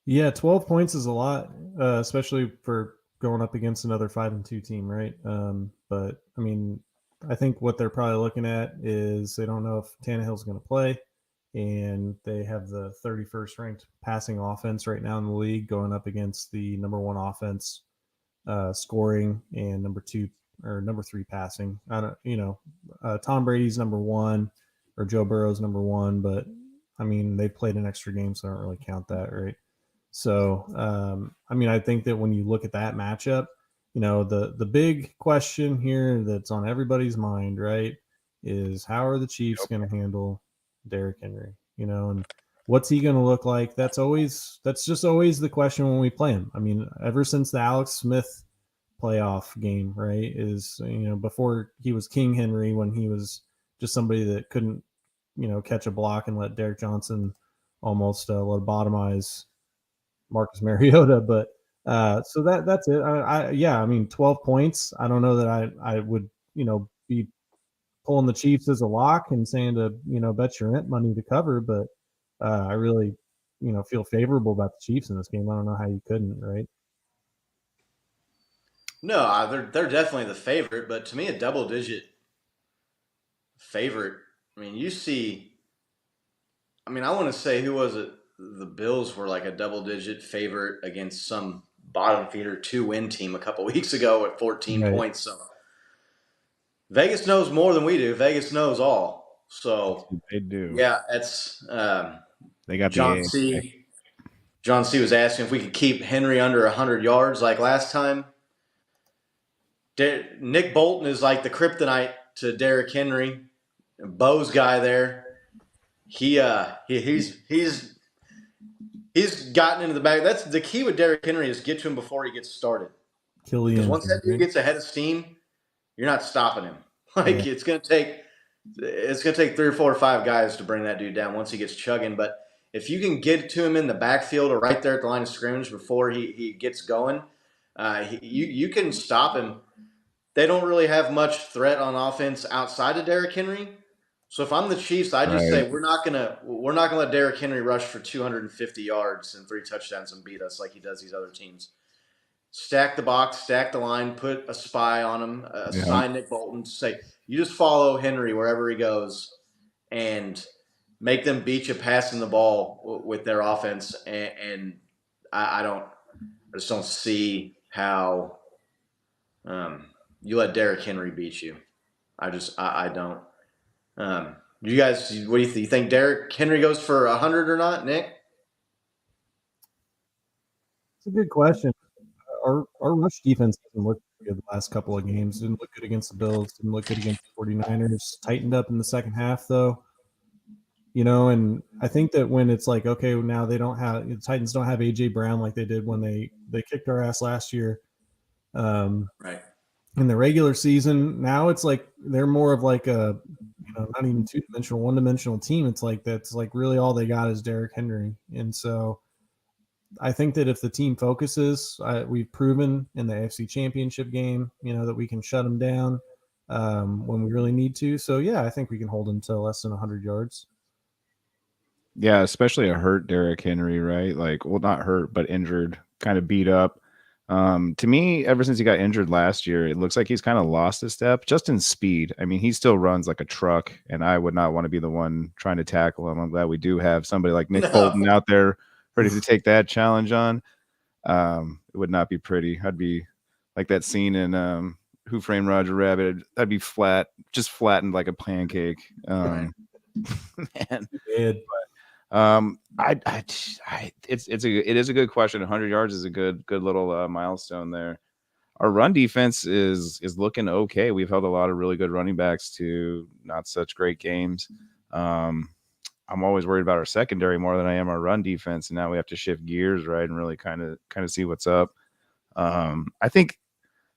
Yeah, 12 points is a lot, especially for going up against another 5-2 team, right? But I mean, I think what they're probably looking at is they don't know if Tannehill's going to play, and they have the 31st ranked passing offense right now in the league, going up against the number 1 offense scoring and number 3 passing. I don't, Tom Brady's number 1 or Joe Burrow's number 1, but I mean, they played an extra game, so I don't really count that, right? So, I mean, I think that when you look at that matchup, the big question here that's on everybody's mind, right, is how are the Chiefs going to handle Derrick Henry? And what's he going to look like? That's just always the question when we play him. I mean, ever since the Alex Smith playoff game, right, is, before he was King Henry, when he was just somebody that couldn't, catch a block and let Derek Johnson almost lobotomize Marcus Mariota. But so that's it. I mean, 12 points. I don't know that I would, be pulling the Chiefs as a lock and saying to, bet your rent money to cover, but I really, feel favorable about the Chiefs in this game. I don't know how you couldn't, right? No, they're definitely the favorite, but to me, a double-digit favorite. I mean, I want to say, who was it? The Bills were like a double-digit favorite against some bottom feeder 2-win team a couple weeks ago at 14 points. So Vegas knows more than we do. Vegas knows all. So they do. Yeah, it's they got John C. John C. was asking if we could keep Henry under 100 yards like last time. Nick Bolton is like the kryptonite to Derrick Henry. Bo's guy there. He's gotten into the bag. That's the key with Derrick Henry, is get to him before he gets started. Because once that dude gets ahead of steam, you're not stopping him. It's gonna take 3 or 4 or 5 guys to bring that dude down once he gets chugging. But if you can get to him in the backfield or right there at the line of scrimmage before he gets going, you can stop him. They don't really have much threat on offense outside of Derrick Henry. So if I'm the Chiefs, I just say we're not gonna let Derrick Henry rush for 250 yards and 3 touchdowns and beat us like he does these other teams. Stack the box, stack the line, put a spy on him, assign Nick Bolton, say you just follow Henry wherever he goes, and make them beat you passing the ball with their offense. And I just don't see how you let Derrick Henry beat you. I don't. You guys, what do you think? You think Derrick Henry goes for 100 or not, Nick? It's a good question. our rush defense doesn't look good the last couple of games. Didn't look good against the Bills. Didn't look good against the 49ers. Tightened up in the second half, though. And I think that when it's like, okay, now the Titans don't have AJ Brown like they did when they kicked our ass last year. Right. In the regular season, now it's like they're more of like a, not even two-dimensional, one-dimensional team. It's like that's like really all they got is Derrick Henry, and so I think that if the team focuses, we've proven in the AFC Championship game, that we can shut them down when we really need to. So yeah, I think we can hold them to less than 100 yards. Yeah, especially a hurt Derrick Henry, right? Like, well, not hurt, but injured, kind of beat up. To me, ever since he got injured last year, it looks like he's kind of lost a step just in speed. I mean, he still runs like a truck, and I would not want to be the one trying to tackle him. I'm glad we do have somebody like Nick Bolton out there ready to take that challenge on. It would not be pretty. I'd be like that scene in Who Framed Roger Rabbit. I'd be just flattened like a pancake. Man. It is a good question. 100 yards is a good little milestone there. Our run defense is looking okay. We've held a lot of really good running backs to not such great games. I'm always worried about our secondary more than I am our run defense, and now we have to shift gears, right, and really kind of see what's up. I think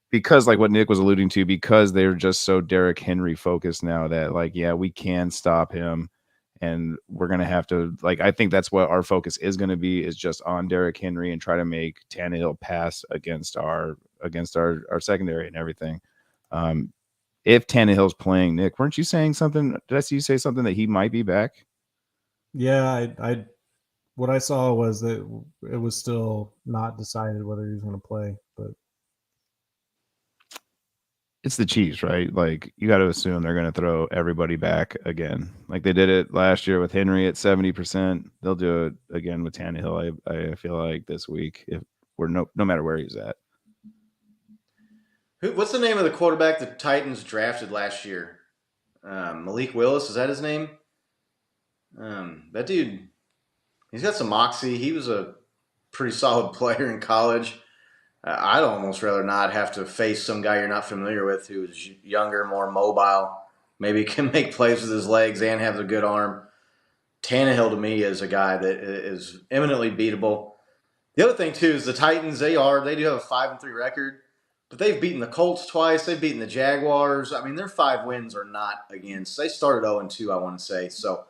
because, like what Nick was alluding to, because they're just so Derrick Henry focused now that, like, yeah, we can stop him. And we're going to have to, like, I think that's what our focus is going to be, is just on Derrick Henry and try to make Tannehill pass against our secondary and everything. If Tannehill's playing, Nick, weren't you saying something? Did I see you say something that he might be back? Yeah, what I saw was that it was still not decided whether he was going to play, but it's the Chiefs, right? Like, you got to assume they're going to throw everybody back again. Like they did it last year with Henry at 70%. They'll do it again with Tannehill. I feel like this week, if we're no matter where he's at. What's the name of the quarterback the Titans drafted last year? Malik Willis, is that his name? That dude, he's got some moxie. He was a pretty solid player in college. I'd almost rather not have to face some guy you're not familiar with who is younger, more mobile, maybe can make plays with his legs and have a good arm. Tannehill, to me, is a guy that is eminently beatable. The other thing, too, is the Titans, they do have a 5-3 record, but they've beaten the Colts twice. They've beaten the Jaguars. I mean, their 5 wins are not against. They started 0-2, I want to say. So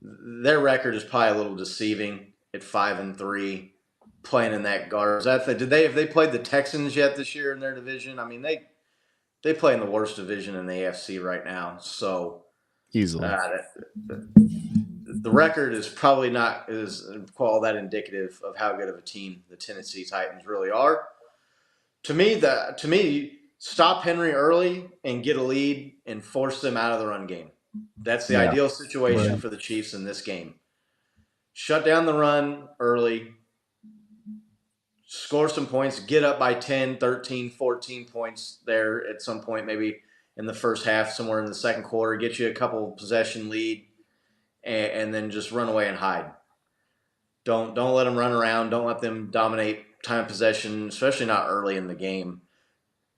their record is probably a little deceiving at 5-3. Playing in that garbage. Have they played the Texans yet this year in their division? I mean, they play in the worst division in the AFC right now. So easily, the record is probably not all that indicative of how good of a team the Tennessee Titans really are. To me, stop Henry early and get a lead and force them out of the run game. That's the ideal situation for the Chiefs in this game. Shut down the run early. Score some points, get up by 10, 13, 14 points there at some point, maybe in the first half, somewhere in the second quarter, get you a couple possession lead, and then just run away and hide. Don't let them run around. Don't let them dominate time of possession, especially not early in the game.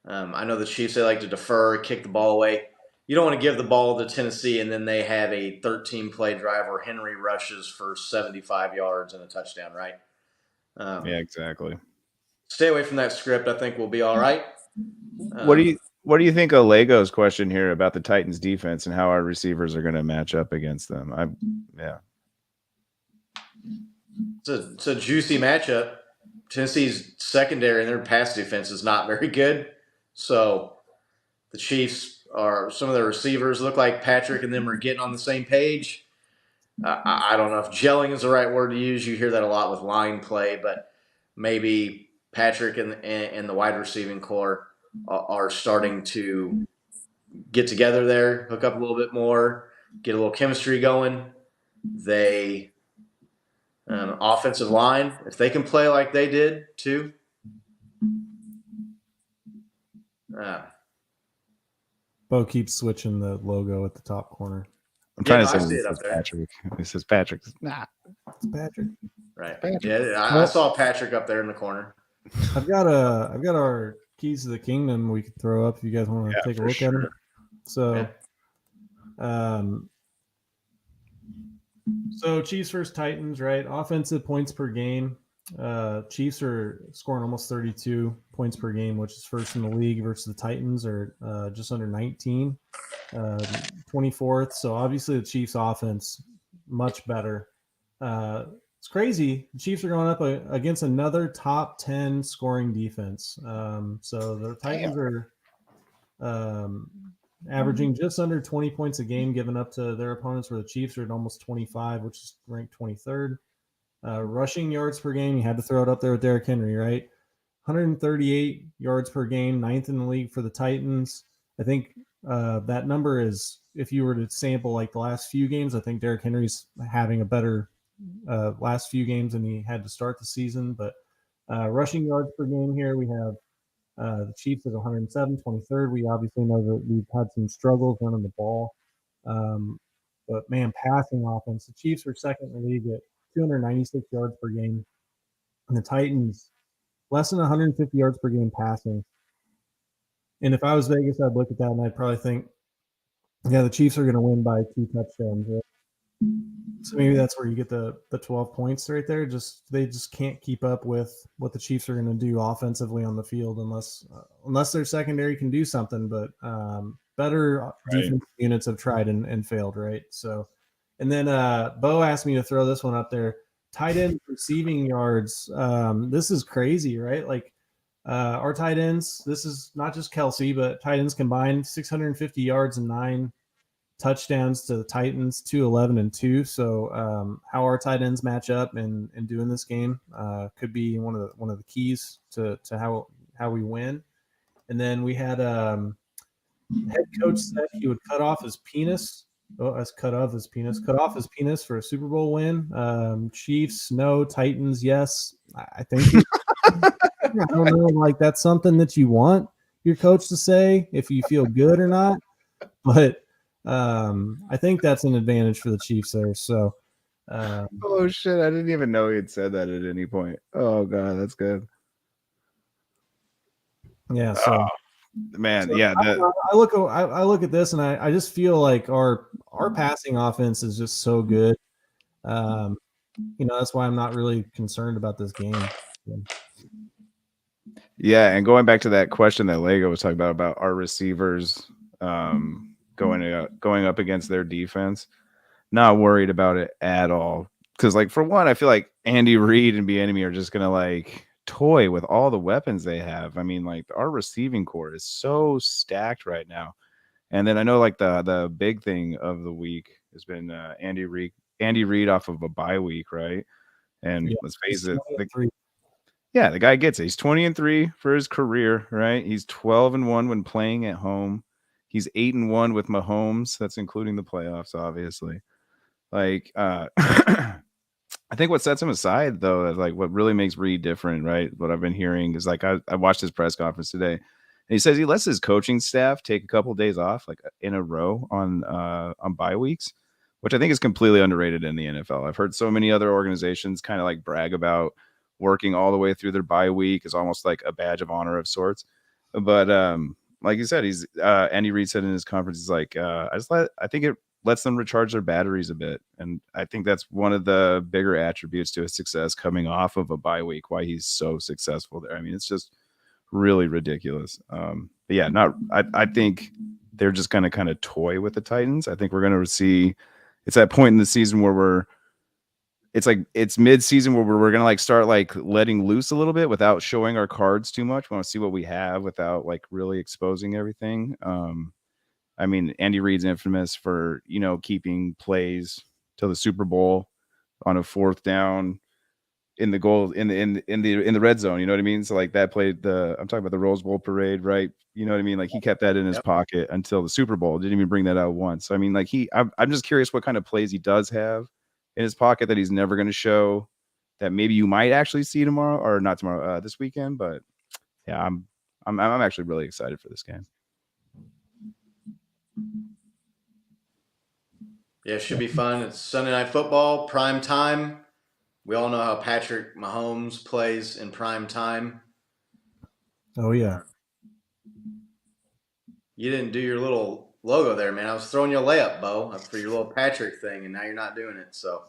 I know the Chiefs, they like to defer, kick the ball away. You don't want to give the ball to Tennessee and then they have a 13-play drive where Henry rushes for 75 yards and a touchdown, right? Yeah, exactly. Stay away from that script. I think we'll be all right. What do you think of Lego's question here about the Titans defense and how our receivers are going to match up against them? It's a juicy matchup. Tennessee's secondary and their pass defense is not very good. So the Chiefs some of their receivers look like Patrick and them are getting on the same page. I don't know if gelling is the right word to use. You hear that a lot with line play, but maybe Patrick and the wide receiving core are starting to get together there, hook up a little bit more, get a little chemistry going. They offensive line, if they can play like they did too. Bo keeps switching the logo at the top corner. I'm trying to say it up there. Patrick. It says Patrick. Nah, it's Patrick. Right. Patrick. Yeah, I saw Patrick up there in the corner. I've got our keys to the kingdom we could throw up if you guys want to take a look at them. So, so Chiefs versus Titans, right? Offensive points per game. Chiefs are scoring almost 32 points per game, which is first in the league, versus the Titans are just under 19, 24th. So obviously the Chiefs offense much better. It's crazy. The Chiefs are going up against another top 10 scoring defense. So the Titans are averaging just under 20 points a game given up to their opponents, where the Chiefs are at almost 25, which is ranked 23rd. Rushing yards per game, you had to throw it up there with Derrick Henry, right? 138 yards per game, ninth in the league for the Titans. I think that number is, if you were to sample like the last few games, I think Derrick Henry's having a better last few games than he had to start the season. But rushing yards per game here, we have the Chiefs at 107, 23rd. We obviously know that we've had some struggles running the ball. But man, passing offense, the Chiefs were second in the league at 296 yards per game. And the Titans, less than 150 yards per game passing. And if I was Vegas, I'd look at that and I'd probably think, yeah, the Chiefs are going to win by 2 touchdowns. Right? So maybe that's where you get the 12 points right there. They just can't keep up with what the Chiefs are going to do offensively on the field unless their secondary can do something. But better defensive units have tried and failed, right? So, and then Bo asked me to throw this one up there. Tight end receiving yards. This is crazy, right? Like our tight ends. This is not just KELCE, but tight ends combined 650 yards and 9 touchdowns to the Titans, 2-11-2. So how our tight ends match up in doing this game could be one of the keys to how we win. And then we had head coach said he would cut off his penis. Cut off his penis for a Super Bowl win. Chiefs, no. Titans, yes. I think I don't know. Like that's something that you want your coach to say if you feel good or not. But I think that's an advantage for the Chiefs there. So, oh shit! I didn't even know he had said that at any point. Oh god, that's good. Yeah. So, man, yeah. I look at this and I just feel like our passing offense is just so good. That's why I'm not really concerned about this game. Yeah, and going back to that question that Lego was talking about our receivers going up against their defense, not worried about it at all. Because, like, for one, I feel like Andy Reid and Bieniemy are just gonna like toy with all the weapons they have. I mean, like our receiving core is so stacked right now. And then I know like the big thing of the week has been Andy Reid off of a bye week, right? And let's face it, the guy gets it. He's 20-3 for his career, right? He's 12-1 when playing at home. He's 8-1 with Mahomes. That's including the playoffs, obviously. Like, I think what sets him aside, though, is like what really makes Reid different, right? What I've been hearing is like I watched his press conference today, and he says he lets his coaching staff take a couple of days off, like in a row on bye weeks, which I think is completely underrated in the NFL. I've heard so many other organizations kind of like brag about working all the way through their bye week is almost like a badge of honor of sorts. But like you said, he's Andy Reid said in his conference, he's like, I think it lets them recharge their batteries a bit. And I think that's one of the bigger attributes to his success coming off of a bye week, why he's so successful there. I mean, it's just really ridiculous. But yeah, I think they're just going to kind of toy with the Titans. I think we're going to see it's that point in the season where it's mid-season where we're gonna like start like letting loose a little bit without showing our cards too much. We want to see what we have without like really exposing everything. I mean, Andy Reid's infamous for keeping plays till the Super Bowl on a 4th down in the goal in the red zone. You know what I mean? So like that played I'm talking about the Rose Bowl parade, right? You know what I mean? Like he kept that in his pocket until the Super Bowl. Didn't even bring that out once. So I mean, like I'm just curious what kind of plays he does have in his pocket that he's never going to show, that maybe you might actually see tomorrow, or not tomorrow, this weekend. But yeah, I'm actually really excited for this game. Yeah, it should be fun. It's Sunday Night Football, prime time. We all know how Patrick Mahomes plays in prime time. Oh yeah. You didn't do your little logo there, man. I was throwing you a layup, Bo, for your little Patrick thing, and now you're not doing it. So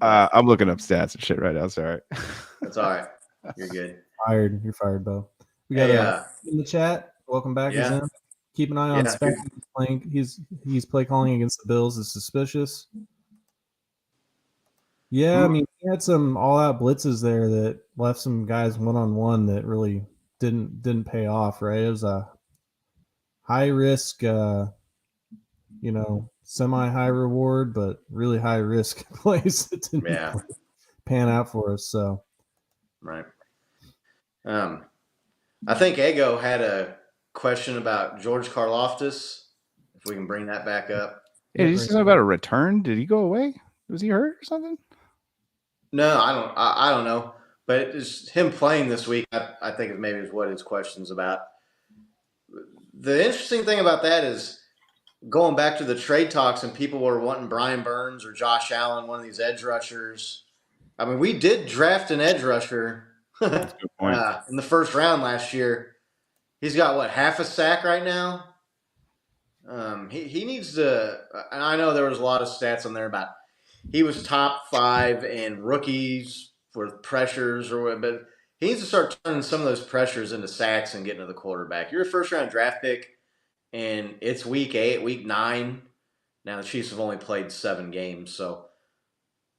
I'm looking up stats and shit right now. Sorry. that's all right. You're good. Fired. You're fired, Bo. We got in the chat. Welcome back, Yeah. Zim. Keep an eye on Yeah, Spec. He's play calling against the Bills is suspicious. Yeah, I mean, he had some all-out blitzes there that left some guys one-on-one that really didn't pay off. Right, it was a high risk, semi-high reward, but really high risk place that didn't pan out for us. So, right. I think Ego had a question about George Karlaftis. If we can bring that back up. Yeah, did you say something about a return? Did he go away? Was he hurt or something? No, I don't know. But it's him playing this week, I think maybe is what his question's about. The interesting thing about that is going back to the trade talks and people were wanting Brian Burns or Josh Allen, one of these edge rushers. I mean, we did draft an edge rusher in the first round last year. He's got, what, half a sack right now? He needs to – and I know there was a lot of stats on there about he was top 5 in rookies for pressures or whatever, but he needs to start turning some of those pressures into sacks and getting to the quarterback. You're a first-round draft pick, and it's week 8, week 9. Now the Chiefs have only played 7 games, so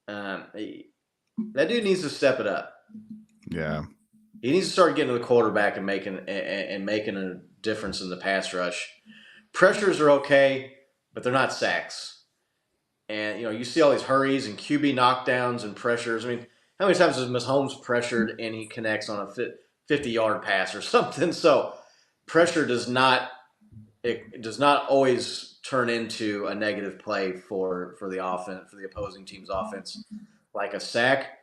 that dude needs to step it up. Yeah. He needs to start getting to the quarterback and making a difference in the pass rush. Pressures are okay, but they're not sacks. And, you see all these hurries and QB knockdowns and pressures. I mean, how many times has Mahomes pressured and he connects on a 50-yard pass or something? So pressure does not always turn into a negative play for the offense, for the opposing team's offense, like a sack.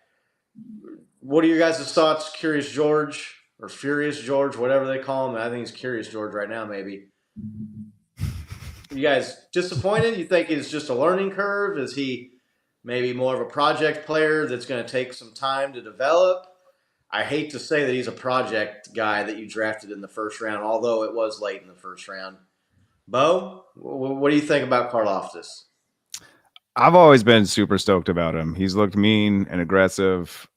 What are your guys' thoughts, Curious George or Furious George, whatever they call him? I think he's Curious George right now, maybe. You guys disappointed? You think it's just a learning curve? Is he maybe more of a project player that's going to take some time to develop? I hate to say that he's a project guy that you drafted in the first round, although it was late in the first round. Bo, what do you think about Karlaftis? I've always been super stoked about him. He's looked mean and aggressive.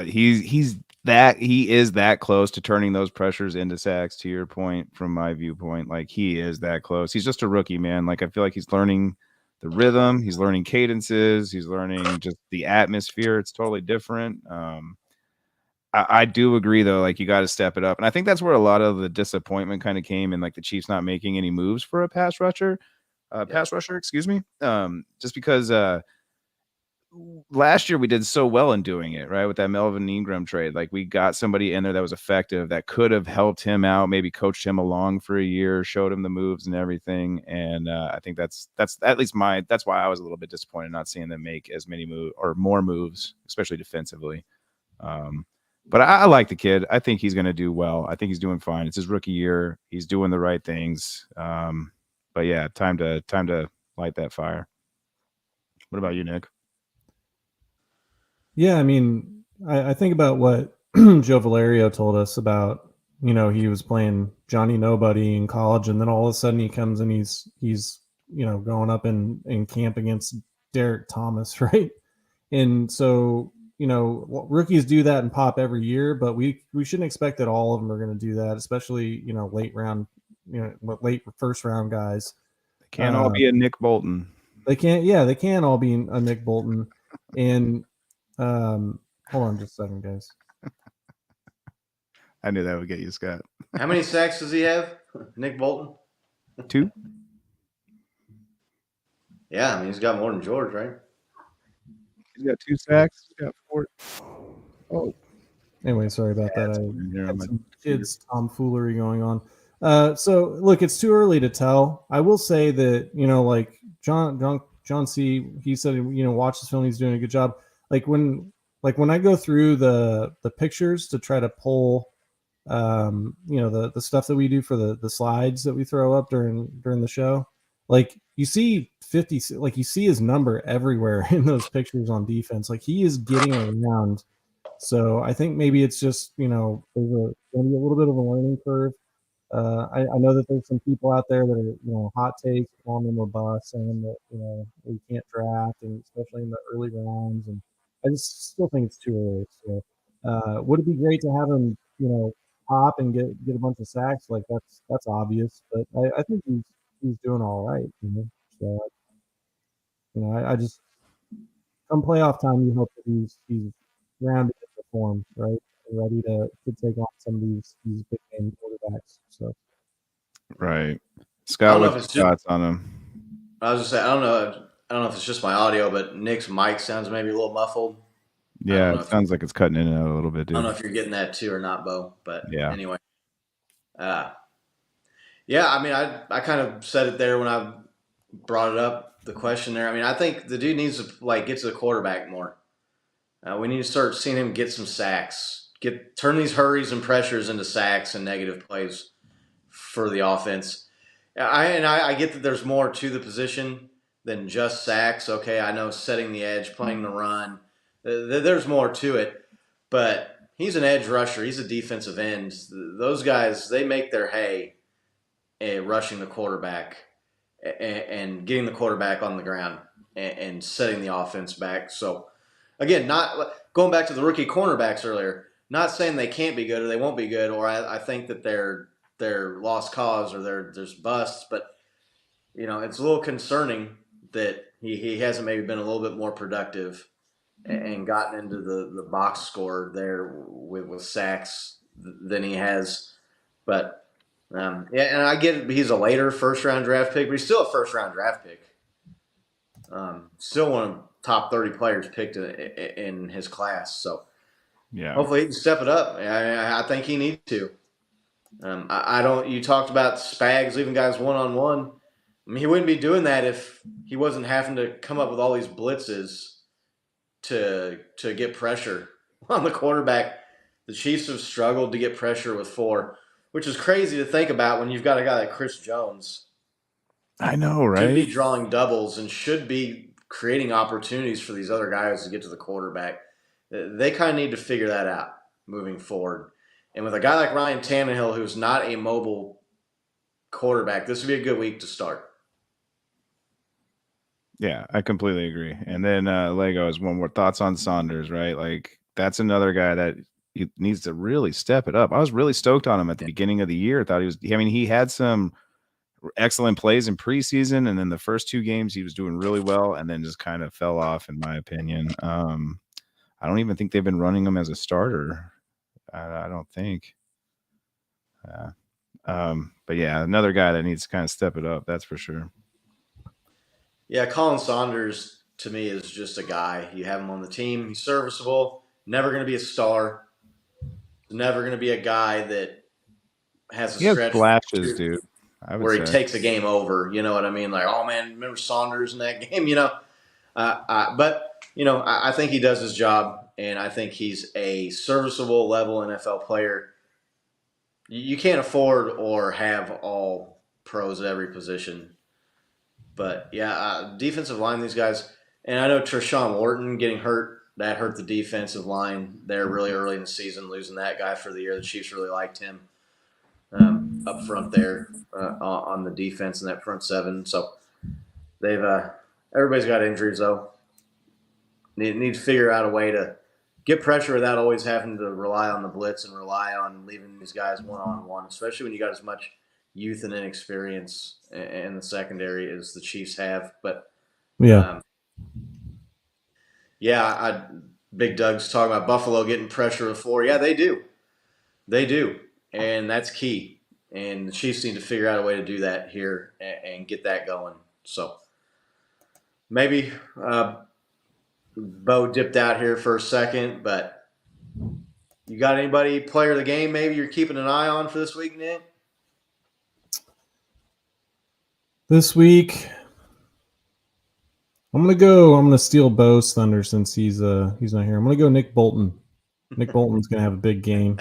He is that close to turning those pressures into sacks, to your point, from my viewpoint. Like, he is that close. He's just a rookie, man. Like, I feel like he's learning the rhythm. He's learning cadences. He's learning just the atmosphere. It's totally different. I do agree, though, like, you got to step it up. And I think that's where a lot of the disappointment kind of came in, like the Chiefs not making any moves for a pass rusher, excuse me. Just because last year we did so well in doing it, right? With that Melvin Ingram trade, like, we got somebody in there that was effective, that could have helped him out, maybe coached him along for a year, showed him the moves and everything. And I think that's at least that's why I was a little bit disappointed not seeing them make as many moves or more moves, especially defensively. But I like the kid. I think he's going to do well. I think he's doing fine. It's his rookie year. He's doing the right things. But yeah, time to light that fire. What about you, Nick? Yeah, I mean, I think about what Joe Valerio told us about, he was playing Johnny Nobody in college, and then all of a sudden he comes and he's going up in camp against Derek Thomas, right? And so, rookies do that and pop every year, but we shouldn't expect that all of them are going to do that, especially, late first round guys. They can't all be a Nick Bolton. They can't all be a Nick Bolton. And hold on just a second, guys. I knew that would get you, Scott. How many sacks does he have, Nick Bolton? 2. Yeah, I mean, he's got more than George, right? He's got 2 sacks. He's got 4. Oh. Anyway, sorry about that. I had some kids tomfoolery going on. So look, it's too early to tell. I will say that, like John C., he said, watch this film, he's doing a good job. Like when I go through the pictures to try to pull, the stuff that we do for the slides that we throw up during the show, like you see 50, like you see his number everywhere in those pictures on defense. Like he is getting around So I think maybe it's just, there's going to be a little bit of a learning curve. I know that there's some people out there that are, hot takes, calling them a bust, saying that, we can't draft, and especially in the early rounds. And I just still think it's too early. So would it be great to have him, pop and get a bunch of sacks? Like that's obvious, but I think he's doing all right. So I just come playoff time, you hope that he's rounded into form, right, and ready to take on some of these big name quarterbacks. So. Right. I Scott, don't know if what's it's your just. thoughts on him? I was just saying, I don't know if it's just my audio, but Nick's mic sounds maybe a little muffled. I don't Yeah, know it if sounds like it's cutting in and out a little bit, I don't dude. know if you're getting that too or not, Bo. But Yeah. anyway, yeah. I mean, I kind of said it there when I brought it up. The question there. I mean, I think the dude needs to get to the quarterback more. We need to start seeing him get some sacks. Turn these hurries and pressures into sacks and negative plays for the offense. I get that there's more to the position than just sacks. Okay, I know setting the edge, playing the run. There's more to it, but he's an edge rusher. He's a defensive end. Those guys, they make their hay rushing the quarterback and getting the quarterback on the ground and setting the offense back. So, again, not going back to the rookie cornerbacks earlier. Not saying they can't be good or they won't be good, or I think that they're lost cause or there's busts, but it's a little concerning that he hasn't maybe been a little bit more productive and gotten into the box score there with sacks than he has. But yeah, and I get it, he's a later first round draft pick, but he's still a first round draft pick. Still one of the top 30 players picked in his class. So Yeah. hopefully he can step it up. I think he needs to. I don't. You talked about Spags leaving guys one on one. I mean, he wouldn't be doing that if he wasn't having to come up with all these blitzes to get pressure on the quarterback. The Chiefs have struggled to get pressure with 4, which is crazy to think about when you've got a guy like Chris Jones. I know, Should be right? drawing doubles and should be creating opportunities for these other guys to get to the quarterback. They kind of need to figure that out moving forward. And with a guy like Ryan Tannehill, who's not a mobile quarterback, this would be a good week to start. Yeah, I completely agree. And then Lego is one more thoughts on Saunders, right? Like that's another guy that he needs to really step it up. I was really stoked on him at the beginning of the year. He had some excellent plays in preseason, and then the first 2 games he was doing really well, and then just kind of fell off, in my opinion. I don't even think they've been running him as a starter. I don't think. But yeah, another guy that needs to kind of step it up. That's for sure. Yeah, Colin Saunders to me is just a guy. You have him on the team. He's serviceable. Never going to be a star. Never going to be a guy that has a He has stretch flashes, dude. I would where say. he takes a game over. You know what I mean? Like, oh man, remember Saunders in that game? But I think he does his job, and I think he's a serviceable level NFL player. You can't afford or have all pros at every position. But yeah, defensive line, these guys, and I know Treshawn Wharton getting hurt, that hurt the defensive line there really early in the season, losing that guy for the year. The Chiefs really liked him up front there on the defense in that front 7. So they've everybody's got injuries though. Need to figure out a way to get pressure without always having to rely on the blitz and rely on leaving these guys one-on-one, especially when you got as much youth and inexperience in the secondary as the Chiefs have. But yeah, Big Doug's talking about Buffalo getting pressure with 4. Yeah, they do, and that's key. And the Chiefs need to figure out a way to do that here and get that going. So maybe Bo dipped out here for a second, but you got anybody player of the game maybe you're keeping an eye on for this week, Nick? This week I'm gonna steal Bo's thunder since he's not here. I'm gonna go Nick Bolton. Nick Bolton's gonna have a big game.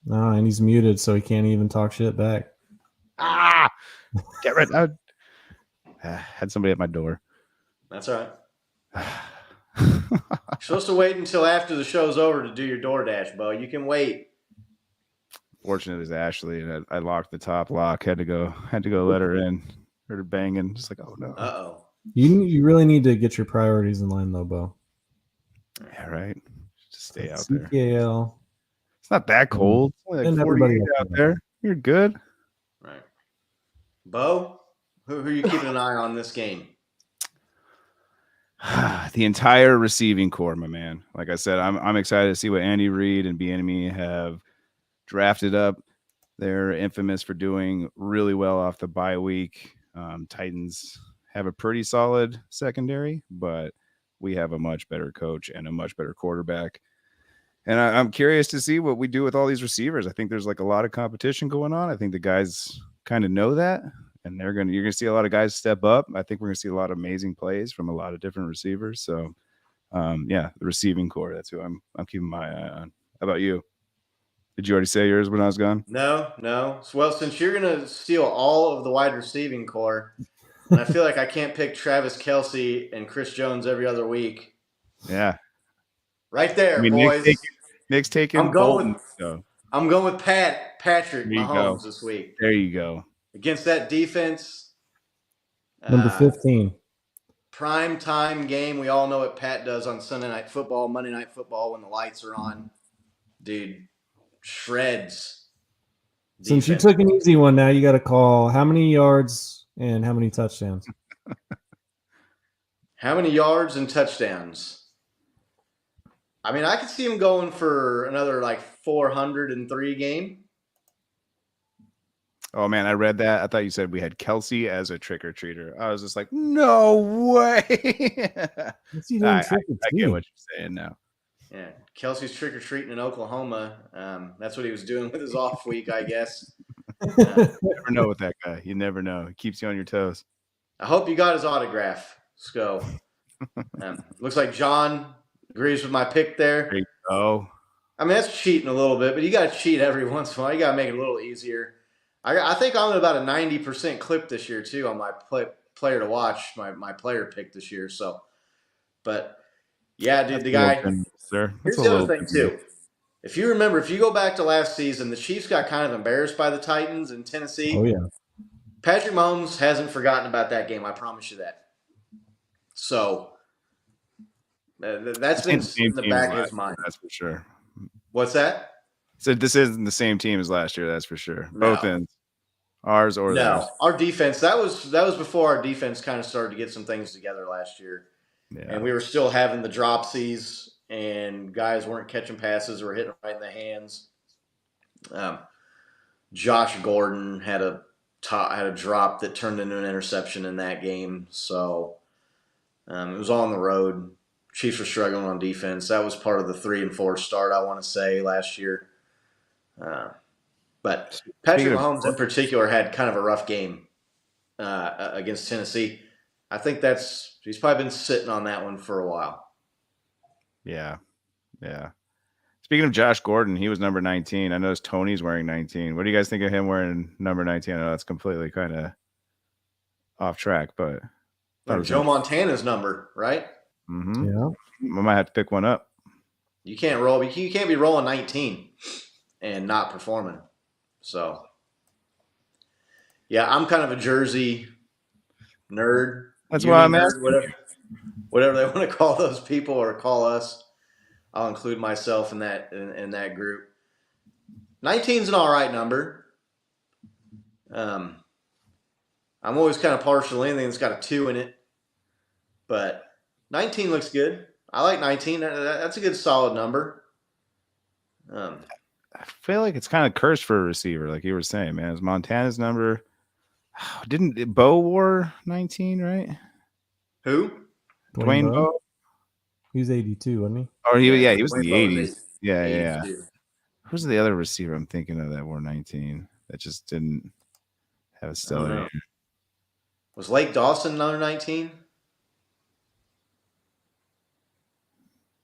And he's muted, so he can't even talk shit back. Get rid. I had somebody at my door. That's all right. You're supposed to wait until after the show's over to do your DoorDash, Bo. You can wait. Fortunate is Ashley, and I locked the top lock. Had to go let her in. Heard her banging. Just like, oh no. Uh-oh. You really need to get your priorities in line, though, Bo. Yeah, right. Just stay out there. CKL. It's not that cold. It's only And like everybody 48 else out there. You're good. Right. Bo, who are you keeping an eye on this game? The entire receiving core, my man. Like I said, I'm excited to see what Andy Reid and Bieniemy have drafted up. They're infamous for doing really well off the bye week. Titans have a pretty solid secondary, but we have a much better coach and a much better quarterback. And I'm curious to see what we do with all these receivers. I think there's like a lot of competition going on. I think the guys kind of know that, and you're gonna see a lot of guys step up. I think we're gonna see a lot of amazing plays from a lot of different receivers. So, the receiving core. That's who I'm keeping my eye on. How about you? Did you already say yours when I was gone? No. Well, since you're going to steal all of the wide receiving core, and I feel like I can't pick Travis KELCE and Chris Jones every other week. Yeah. Right there, boys. Nick's taking I'm going Bolton. I'm going with Patrick There you Mahomes go. this week. There you go. Against that defense. Number 15. Prime time game. We all know what Pat does on Sunday Night Football, Monday Night Football when the lights are on. Dude, shreds. Since you took an easy one, now you got to call how many yards and how many touchdowns. How many yards and touchdowns? I mean, I could see him going for another like 403 game. Oh man, I read that. I thought you said we had KELCE as a trick or treater. I was just like, no way. What's he doing I get what you're saying now. Yeah, KELCE's trick or treating in Oklahoma. That's what he was doing with his off week, I guess. You never know with that guy. You never know. It keeps you on your toes. I hope you got his autograph, Sco. Looks like John agrees with my pick there. There you go. I mean, that's cheating a little bit, but you got to cheat every once in a while. You got to make it a little easier. I think I'm at about a 90% clip this year, too, on my player to watch, my player pick this year. So, but, yeah, dude, the guy – sir. Here's the other thing, too. If you remember, if you go back to last season, the Chiefs got kind of embarrassed by the Titans in Tennessee. Oh, yeah. Patrick Mahomes hasn't forgotten about that game. I promise you that. So, that's been in the back of his mind. That's for sure. What's that? So this isn't the same team as last year, that's for sure. Both ends. Ours or theirs. No, our defense, that was before our defense kind of started to get some things together last year. Yeah. And we were still having the dropsies, and guys weren't catching passes or hitting right in the hands. Josh Gordon had a drop that turned into an interception in that game. So it was all on the road. Chiefs were struggling on defense. That was part of the 3-4 start, I want to say, last year. But Patrick Mahomes in particular had kind of a rough game against Tennessee. I think he's probably been sitting on that one for a while. Yeah. Speaking of Josh Gordon, he was number 19. I noticed Tony's wearing 19. What do you guys think of him wearing number 19? I know that's completely kind of off track, but Joe Montana's number, right? Mm-hmm. Yeah. I might have to pick one up. You can't roll. You can't be rolling 19 and not performing. So, yeah, I'm kind of a jersey nerd. That's why I'm asking. Whatever they want to call those people or call us, I'll include myself in that group. 19's an all right number. I'm always kind of partial to anything that's got a 2 in it, but 19 looks good. I like 19. That's a good solid number. I feel like it's kind of cursed for a receiver, like you were saying, man. It's Montana's number. Didn't Bo wore 19, right? Who? Dwayne Bowe. He was 82, wasn't he? Oh, he was in the Bowe 80s. Yeah. 82. Who's the other receiver I'm thinking of that wore 19 that just didn't have a stellar year? Was Lake Dawson number 19?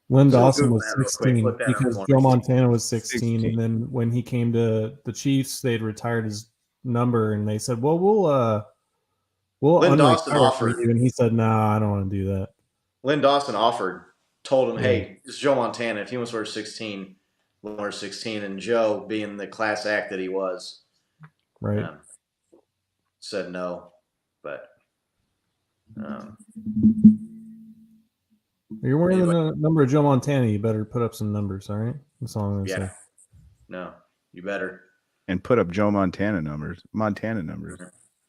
Lynn Dawson was 16 because Joe Montana was 16. And then when he came to the Chiefs, they'd retired his number, and they said, "Well, we'll Lynn Dawson offered you," and he said, "No, I don't want to do that." Lynn Dawson offered told him, hey, it's Joe Montana. If he wants to wear 16, we'll wear 16. And Joe, being the class act that he was, Right. said no. But you're wearing the number of Joe Montana, you better put up some numbers, all right? That's all I'm going to say. No, you better. And put up Joe Montana numbers.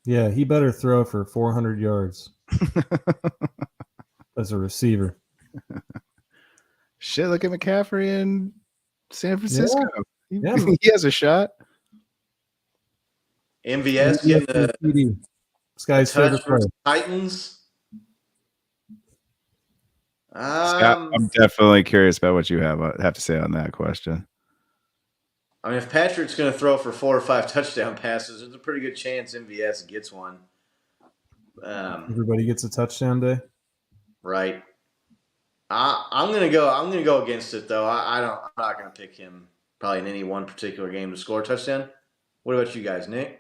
Yeah, he better throw for 400 yards as a receiver. Shit, look at McCaffrey in San Francisco. Yeah. He has a shot. MVS getting the this guy's favorite player. Titans. Scott, I'm definitely curious about what you have to say on that question. I mean, if Patrick's going to throw for 4 or 5 touchdown passes, there's a pretty good chance MVS gets one. Everybody gets a touchdown day, right? I'm gonna go against it though. I'm not gonna pick him probably in any one particular game to score a touchdown. What about you guys, Nick?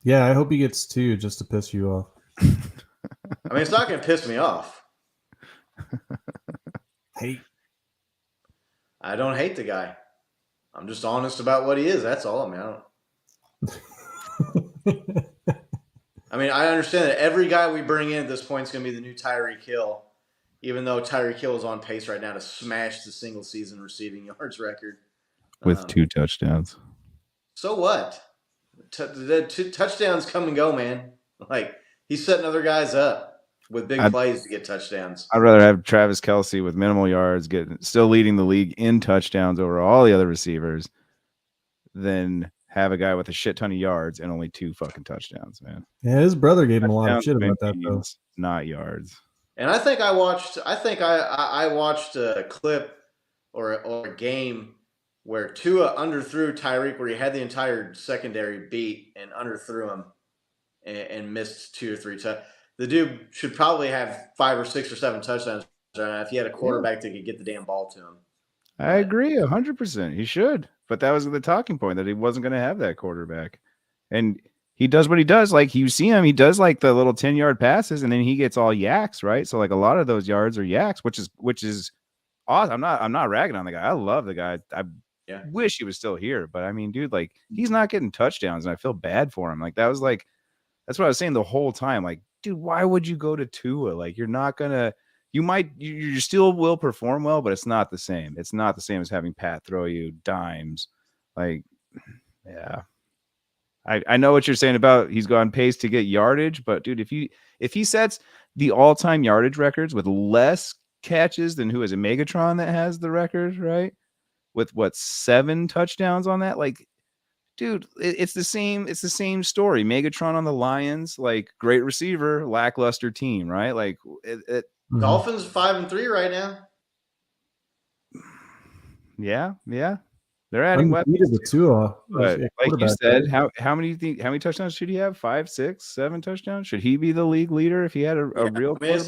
Yeah, I hope he gets 2 just to piss you off. I mean, it's not gonna piss me off. I don't hate the guy. I'm just honest about what he is. That's all. I mean, I understand that every guy we bring in at this point is going to be the new Tyreek Hill, even though Tyreek Hill is on pace right now to smash the single season receiving yards record. With 2 touchdowns. So what? The 2 touchdowns come and go, man. Like, he's setting other guys up with big plays to get touchdowns. I'd rather have Travis Kelce with minimal yards, still leading the league in touchdowns over all the other receivers, than have a guy with a shit ton of yards and only 2 fucking touchdowns, man. Yeah, his brother gave him a lot of shit about that, though. Not yards. And I think I watched a clip or a game where Tua underthrew Tyreek, where he had the entire secondary beat and underthrew him and missed 2 or 3 touchdowns. The dude should probably have 5 or 6 or 7 touchdowns if he had a quarterback that could get the damn ball to him. I agree 100%. He should. But that was the talking point, that he wasn't going to have that quarterback. And he does what he does. Like, you see him, he does like the little 10-yard passes, and then he gets all yaks, right? So like a lot of those yards are yaks, which is awesome. I'm not ragging on the guy. I love the guy. I wish he was still here. But I mean, dude, like, he's not getting touchdowns, and I feel bad for him. Like, that's what I was saying the whole time. Like, dude, why would you go to Tua? Like, you're not gonna. You still will perform well, but it's not the same. It's not the same as having Pat throw you dimes. Like, yeah. I know what you're saying about he's on pace to get yardage, but dude, if he sets the all-time yardage records with less catches than who is it, Megatron that has the record, right? With 7 touchdowns on that? Like, dude, it's the same story. Megatron on the Lions, like, great receiver, lackluster team, right? Like, Dolphins 5-3 right now. Yeah. They're adding weapons. But like you said, how many touchdowns should he have? 5, 6, 7 touchdowns? Should he be the league leader if he had a real? I mean, it's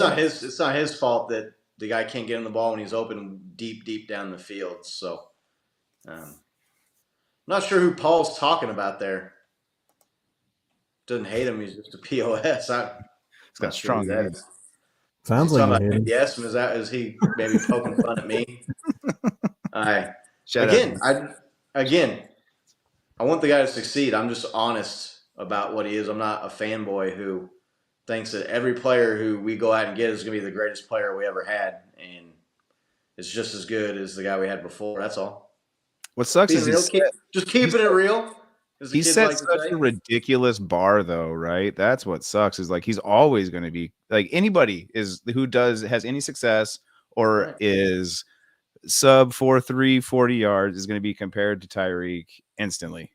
not his fault that the guy can't get him the ball when he's open deep down the field. So, I'm not sure who Paul's talking about there. Doesn't hate him. He's just a POS. He's got strong hands. Sounds like you hate him. Yes, is he maybe poking fun at me? Again, I want the guy to succeed. I'm just honest about what he is. I'm not a fanboy who thinks that every player who we go out and get is going to be the greatest player we ever had, and it's just as good as the guy we had before. That's all. What sucks is just keeping it real. He set such a ridiculous bar, though, right? That's what sucks. Is like he's always going to be like anybody who has any success or is sub 4.3 40 yards is going to be compared to Tyreek instantly.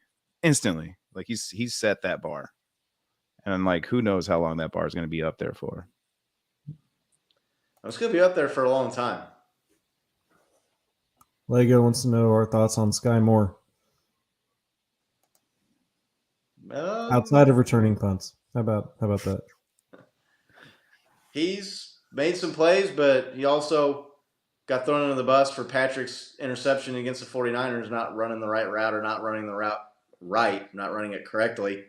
Like he's set that bar, and like who knows how long that bar is going to be up there for. It's going to be up there for a long time. Lego wants to know our thoughts on Sky Moore. Outside of returning punts. How about that? He's made some plays, but he also got thrown under the bus for Patrick's interception against the 49ers, not running the right route or not running the route right, not running it correctly.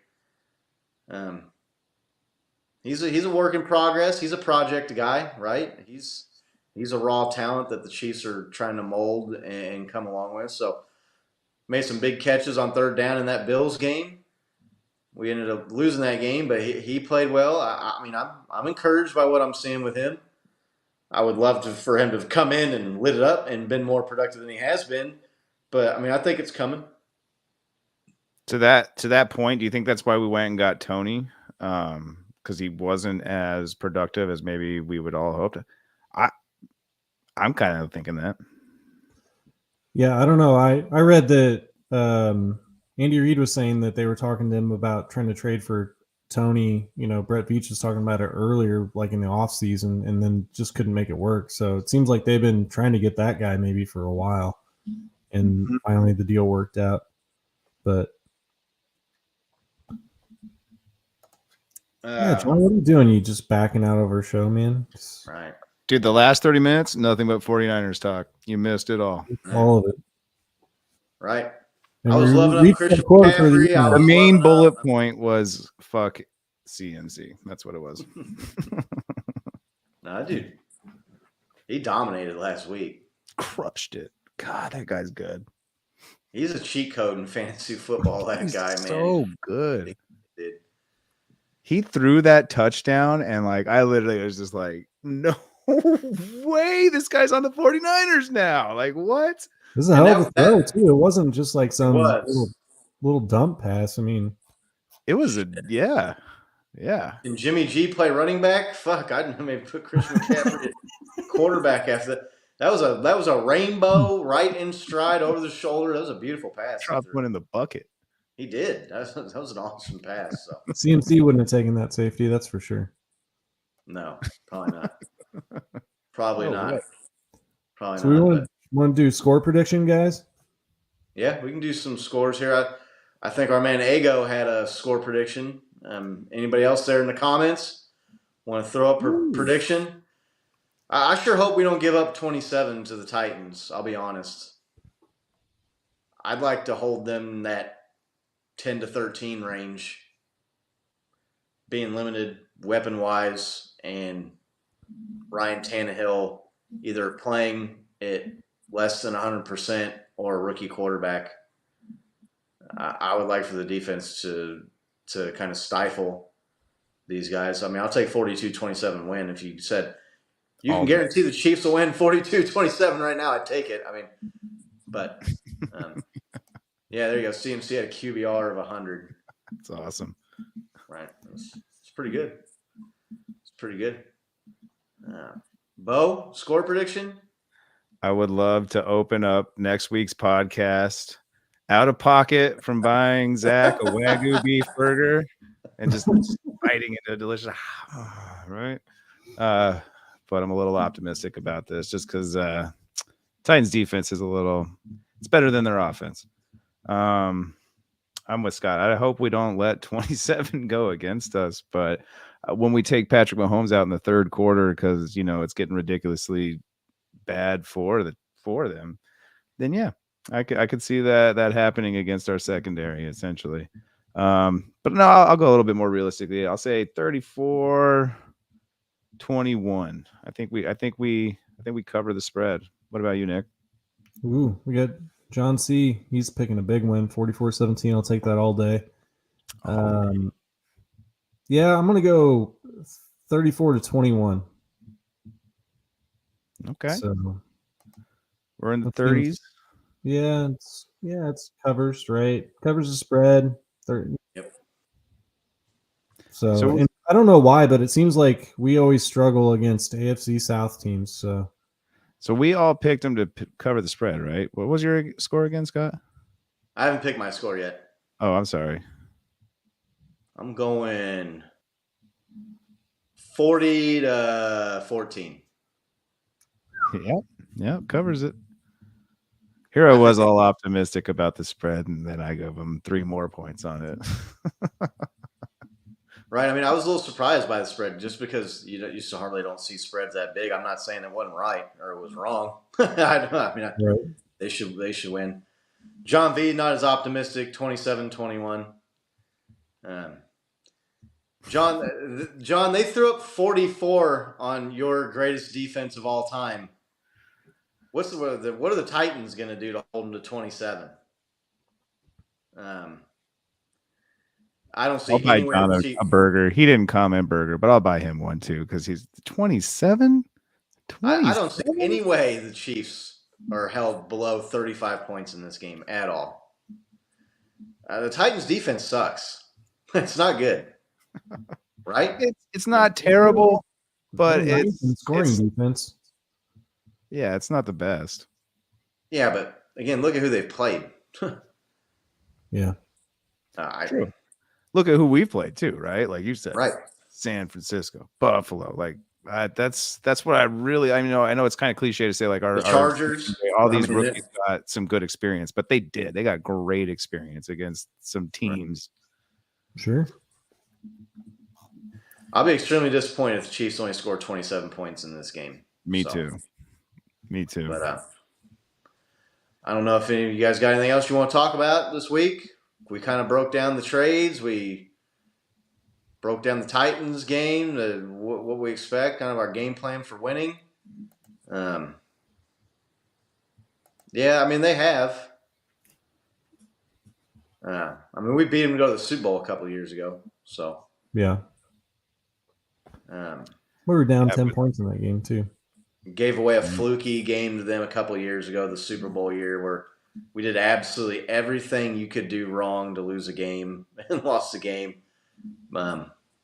He's a work in progress. He's a project guy, right? He's He's a raw talent that the Chiefs are trying to mold and come along with. So made some big catches on third down in that Bills game. We ended up losing that game, but he played well. I mean, I'm encouraged by what I'm seeing with him. I would love for him to have come in and lit it up and been more productive than he has been. But I mean, I think it's coming. To that point, do you think that's why we went and got Tony? Because he wasn't as productive as maybe we would all hoped. I'm kind of thinking that. Yeah, I don't know. I read that Andy Reid was saying that they were talking to him about trying to trade for Tony. You know, Brett Veach was talking about it earlier, like in the offseason, and then just couldn't make it work. So it seems like they've been trying to get that guy maybe for a while, and finally the deal worked out. But yeah, John, what are you doing? You just backing out of our show, man? Right. Dude, the last 30 minutes, nothing but 49ers talk. You missed it all. All of it. Right. And I was loving up Christian quote for McCaffrey. the main bullet point was fuck CNC. That's what it was. No, dude. He dominated last week. Crushed it. God, that guy's good. He's a cheat code in fantasy football, that guy, man. So good. Dude. He threw that touchdown, and like I literally was just like, no way, this guy's on the 49ers now. Like, what? This is a hell of a throw, too. It wasn't just like some little dump pass. I mean, it was yeah. And Jimmy G play running back? Fuck, I'd maybe put Christian McCaffrey at quarterback after that. That was a rainbow right in stride over the shoulder. That was a beautiful pass. Dropped one in the bucket. He did. That was an awesome pass. So CMC wouldn't have taken that safety, that's for sure. No, probably not. Probably not. Right. Probably so not. We want to do score prediction, guys? Yeah, we can do some scores here. I think our man Ego had a score prediction. Anybody else there in the comments want to throw up a prediction? I sure hope we don't give up 27 to the Titans. I'll be honest. I'd like to hold them that 10 to 13 range, being limited weapon-wise, and Ryan Tannehill either playing at less than 100% or a rookie quarterback. I would like for the defense to kind of stifle these guys. I mean, I'll take 42-27 win. If you said you can guarantee the Chiefs will win 42-27 right now, I'd take it. I mean, but yeah, there you go. CMC had a QBR of 100. That's awesome. Right. It's pretty good. It's pretty good. Bo, score prediction? I would love to open up next week's podcast out of pocket from buying Zach a Wagyu beef burger and just biting into a delicious, right? But I'm a little optimistic about this just because Titans defense is it's better than their offense. I'm with Scott. I hope we don't let 27 go against us, but when we take Patrick Mahomes out in the third quarter because it's getting ridiculously bad for them, then yeah, I could see that happening against our secondary essentially. But no, I'll go a little bit more realistically. I'll say 34-21. I think we cover the spread. What about you, Nick? Ooh, we got John C. He's picking a big win, 44-17. I'll take that all day. Yeah, I'm gonna go 34-21. Okay. So we're in the 30s. Yeah, it's covers, right? Covers the spread. 30. Yep. So and I don't know why, but it seems like we always struggle against AFC South teams. So we all picked them to cover the spread, right? What was your score again, Scott? I haven't picked my score yet. Oh, I'm sorry. I'm going 40-14. Yeah, covers it. Here I was all optimistic about the spread, and then I gave them 3 more points on it. Right. I mean, I was a little surprised by the spread just because you so hardly don't see spreads that big. I'm not saying it wasn't right or it was wrong. They should win. John V, not as optimistic, 27-21. John, they threw up 44 on your greatest defense of all time. What are the Titans going to do to hold them to 27? I don't see I'll buy anywhere John the a Chiefs. burger. He didn't comment burger, but I'll buy him one too because he's 27. I don't see any way the Chiefs are held below 35 points in this game at all. The Titans' defense sucks. It's not good, right? It's not terrible, but They're nice in scoring it's defense. yeah, it's not the best. Yeah, but again, look at who they've played. Yeah. True. Look at who we've played too, right? Like you said, Right. San Francisco, Buffalo. Like that's what I really. I know it's kind of cliche to say like The Chargers. all these rookies got some good experience, but they did. They got great experience against some teams. Right. Sure. I'll be extremely disappointed if the Chiefs only score 27 points in this game. Me too. But I don't know if any of you guys got anything else you want to talk about this week. We kind of broke down the trades. We broke down the Titans game, what we expect, kind of our game plan for winning. Yeah, I mean, they have. I mean, we beat them to go to the Super Bowl a couple of years ago. So yeah, we were down 10 points in that game too. Gave away a fluky game to them a couple of years ago, the Super Bowl year, where we did absolutely everything you could do wrong to lose a game and lost the game.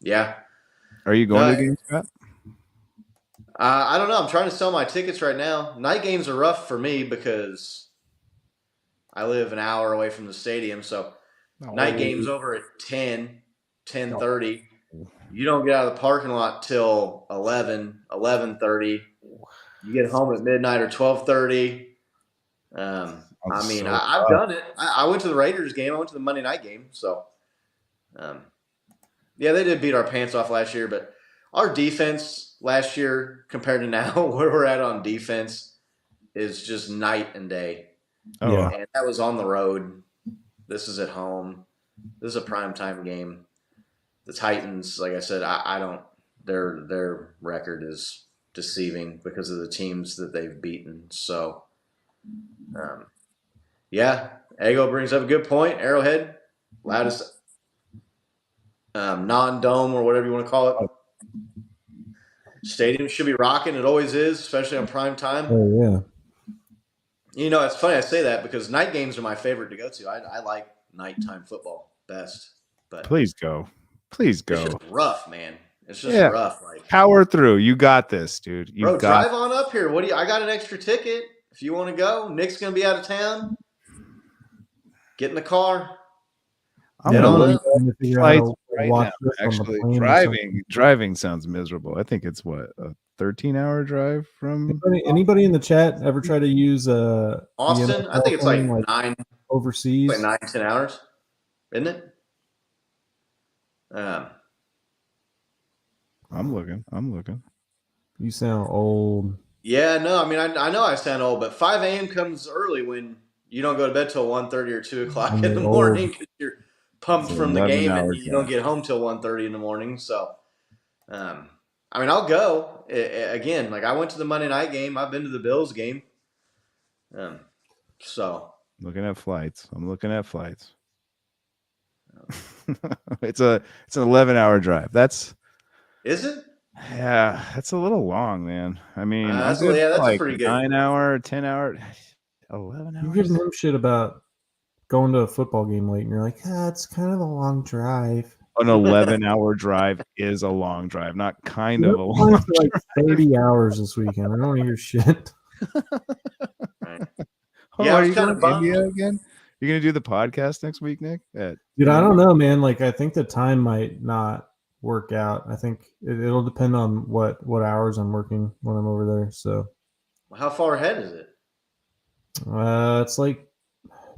Yeah. Are you going to the game, Scott? I don't know. I'm trying to sell my tickets right now. Night games are rough for me because I live an hour away from the stadium. So night games over at 10:30. You don't get out of the parking lot till 11:30. You get home at midnight or 12:30. I mean, I've done it. I went to the Raiders game. I went to the Monday night game. So, yeah, they did beat our pants off last year. But our defense last year compared to now, where we're at on defense, is just night and day. Oh, yeah. And that was on the road. This is at home. This is a primetime game. The Titans, like I said, I don't. Their record is deceiving because of the teams that they've beaten. So, yeah, Ego brings up a good point. Arrowhead, loudest non-dome or whatever you want to call it. Stadium should be rocking. It always is, especially on prime time. Oh yeah. You know, it's funny I say that because night games are my favorite to go to. I like nighttime football best. But please go. Please go. It's just rough, man. It's just rough. Like power through. You got this, dude. Drive on up here. I got an extra ticket if you want to go. Nick's gonna be out of town. Get in the car. Get on up. Flights right now. Actually, driving sounds miserable. I think it's what, a 13-hour drive from anybody in the chat ever try to use Austin? I think it's like 9 overseas. Like 9-10 hours, isn't it? I'm looking. You sound old. Yeah, no, I mean, I know I sound old, but 5 a.m. comes early when you don't go to bed till 1:30 or 2 o'clock in the morning because you're pumped from the game and you don't get home till 1:30 in the morning. So, I mean, I'll go again. Like I went to the Monday night game. I've been to the Bills game. So looking at flights. I'm looking at flights. It's an 11-hour drive. Is it? Yeah, that's a little long, man. I mean, that's like pretty good. 9-hour, 10-hour, 11 hours. You're giving him shit about going to a football game late, and you're like, it's kind of a long drive. An 11-hour drive is a long drive, not kind of a long drive. Like 30 hours this weekend. I don't want to hear shit. Are you going to India again? You're going to do the podcast next week, Nick? Dude, I don't know, man. Like, I think the time might not work out. I think it'll depend on what hours I'm working when I'm over there. So, how far ahead is it? It's like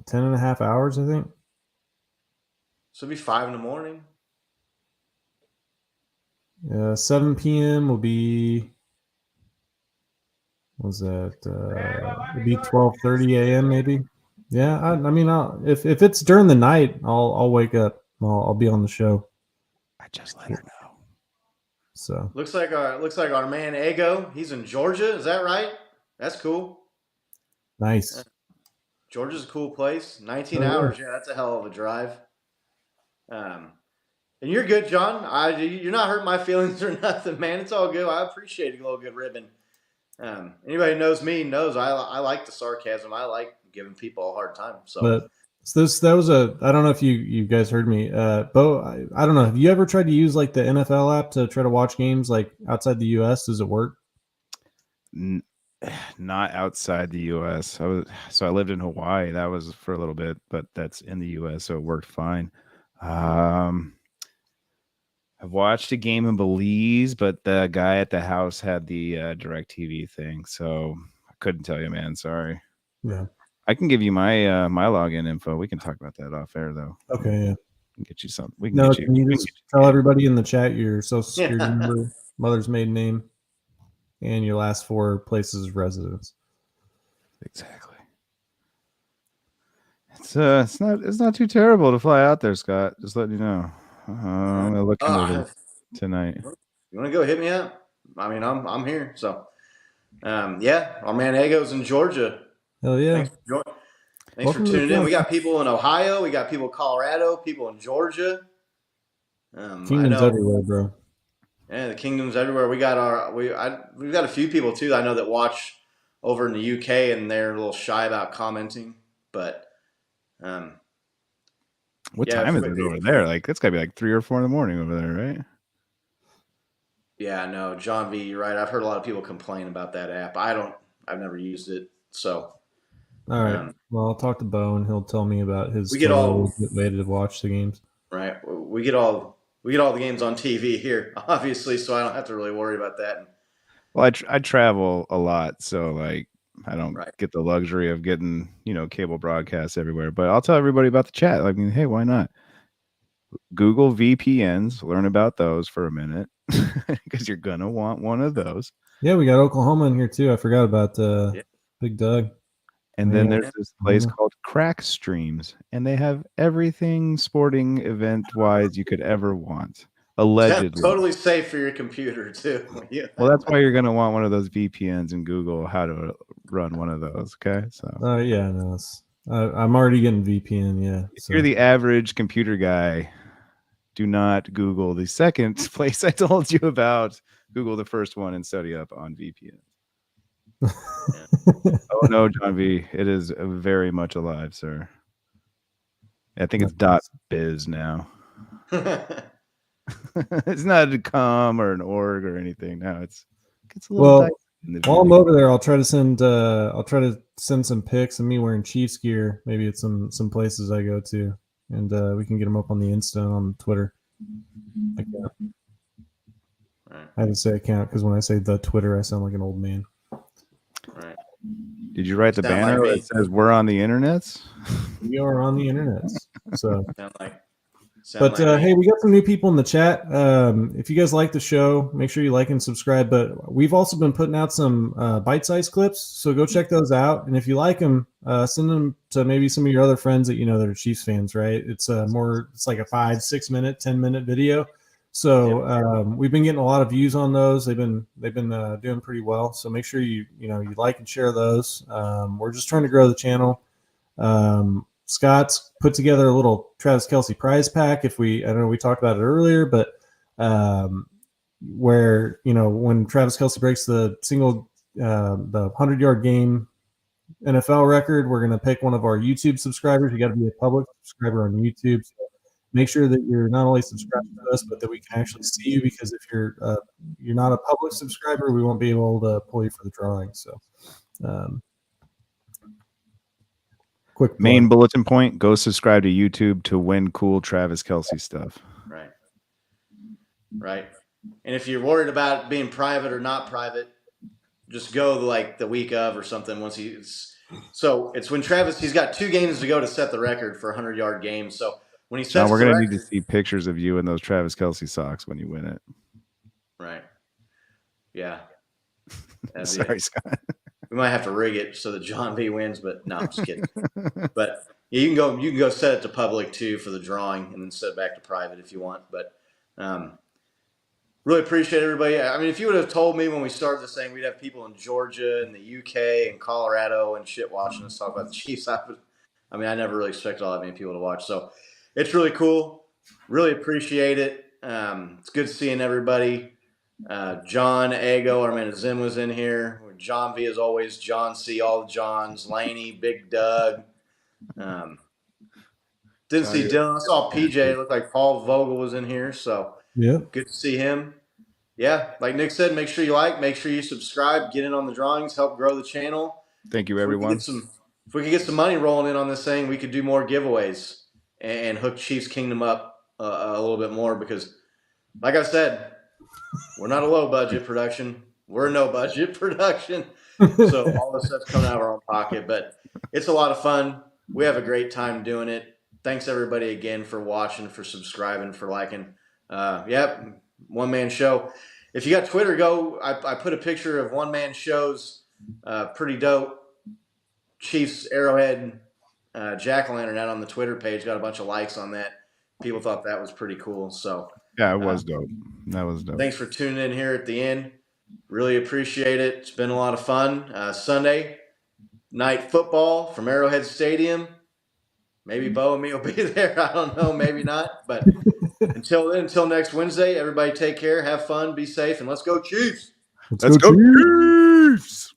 10 and a half hours, I think. So it'll be 5 in the morning. 7 p.m. will be. What was that? It'll be 12:30 a.m. maybe. Yeah, I mean, if it's during the night, I'll wake up. I'll be on the show. I just let her know. So looks like our man Ego. He's in Georgia. Is that right? That's cool. nice. Georgia's a cool place. 19 Oh, yeah. hours. Yeah, that's a hell of a drive. And you're good, John. You're not hurting my feelings or nothing, man. It's all good. I appreciate a little good ribbon. Anybody who knows me knows I like the sarcasm. I like giving people a hard time. So, But that was I don't know if you guys heard me. Bo, I don't know. Have you ever tried to use like the NFL app to try to watch games like outside the US? Does it work? Not outside the U.S. I lived in Hawaii. That was for a little bit, but that's in the U.S., so it worked fine. I've watched a game in Belize, but the guy at the house had the DirecTV thing, so I couldn't tell you, man. Sorry. Yeah. I can give you my my login info. We can talk about that off air, though. Okay. Yeah. We can get you something. We can No, get you. can you we can just get you- tell everybody in the chat your social security Yeah. number, mother's maiden name, and your last 4 places of residence? Exactly. It's not too terrible to fly out there, Scott. Just letting you know. I'm gonna look into it tonight. You want to go hit me up? I mean, I'm here. So, yeah, our man Ego's in Georgia. Hell yeah. Thanks for Welcome to the tuning in. show. We got people in Ohio. We got people in Colorado. People in Georgia. Kingdoms everywhere, bro. Yeah, the kingdoms everywhere. We've got a few people too. I know that watch over in the UK, and they're a little shy about commenting. But What yeah, time is it over there? Like it's gotta be like 3 or 4 in the morning over there, right? Yeah, no, John V, you're right. I've heard a lot of people complain about that app. I've never used it. So, all right. Well, I'll talk to Bo, and he'll tell me about his way to watch the games. Right. We get all the games on TV here, obviously, so I don't have to really worry about that. Well, I travel a lot, so like I don't get the luxury of getting cable broadcasts everywhere. But I'll tell everybody about the chat. I mean, hey, why not? Google VPNs, learn about those for a minute because you're gonna want one of those. Yeah, we got Oklahoma in here too. I forgot about Big Doug. And then there's this place called Crack Streams, and they have everything sporting event wise you could ever want. Allegedly, totally safe for your computer too. Yeah. Well, that's why you're gonna want one of those VPNs and Google how to run one of those. Okay, so yeah, no, I'm already getting VPN. Yeah, if you're the average computer guy, do not Google the second place I told you about. Google the first one and study up on VPN. Oh no, John V, it is very much alive, sir. I think it's .biz now. It's not a .com or an org or anything. No, it's a little. While I'm over there, I'll try to send some pics of me wearing Chiefs gear. Maybe it's some places I go to, and we can get them up on the Insta and on Twitter. Account. I have to say account because when I say the Twitter, I sound like an old man. Right. Did you write the banner that says "We're on the internets"? We are on the internets. So. But hey, we got some new people in the chat. If you guys like the show, make sure you like and subscribe. But we've also been putting out some bite-sized clips, so go check those out. And if you like them, send them to maybe some of your other friends that that are Chiefs fans. Right? It's like a 5, 6 minute, 10-minute video. So we've been getting a lot of views on those. They've been doing pretty well. So make sure you like and share those. We're just trying to grow the channel. Scott's put together a little Travis KELCE prize pack. I don't know, we talked about it earlier, but where when Travis KELCE breaks the 100-yard game NFL record, we're going to pick one of our YouTube subscribers. You got to be a public subscriber on YouTube. So make sure that you're not only subscribed to us, but that we can actually see you. Because if you're not a public subscriber, we won't be able to pull you for the drawing. So. Quick main bulletin point: go subscribe to YouTube to win cool Travis KELCE stuff. Right. And if you're worried about being private or not private, just go like the week of or something. It's when Travis, he's got 2 games to go to set the record for 100-yard games. So when he sets, we're gonna need to see pictures of you in those Travis KELCE socks when you win it. Right. Yeah. Sorry, Scott. We might have to rig it so that John V wins, but no, I'm just kidding. But yeah, you can go set it to public too for the drawing, and then set it back to private if you want. But Really appreciate everybody. I mean, if you would have told me when we started this thing, we'd have people in Georgia and the UK and Colorado and shit watching us talk about the Chiefs, I never really expected all that many people to watch. So it's really cool. Really appreciate it. It's good seeing everybody. John Ego, our man Zim was in here. John V, as always. John C, all the Johns. Laney, Big Doug. Didn't see Dylan. I saw PJ. It looked like Paul Vogel was in here. So Yeah. good to see him. Yeah, like Nick said, make sure you like, make sure you subscribe, get in on the drawings, help grow the channel. Thank you, everyone. If we could get some money rolling in on this thing, we could do more giveaways and hook Chiefs Kingdom up a little bit more because, like I said, we're not a low budget production. We're a no budget production. So all this stuff's coming out of our own pocket, but it's a lot of fun. We have a great time doing it. Thanks everybody again for watching, for subscribing, for liking. One man show. If you got Twitter, go. I put a picture of one man shows. Pretty dope. Chiefs Arrowhead jack-o'-lantern out on the Twitter page. Got a bunch of likes on that. People thought that was pretty cool. So yeah, it was dope. That was dope. Thanks for tuning in here at the end. Really appreciate it. It's been a lot of fun. Sunday night football from Arrowhead Stadium. Maybe Bo and me will be there. I don't know. Maybe not. But until then, until next Wednesday, everybody take care, have fun, be safe, and let's go Chiefs. Let's go Chiefs.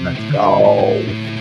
Let's go.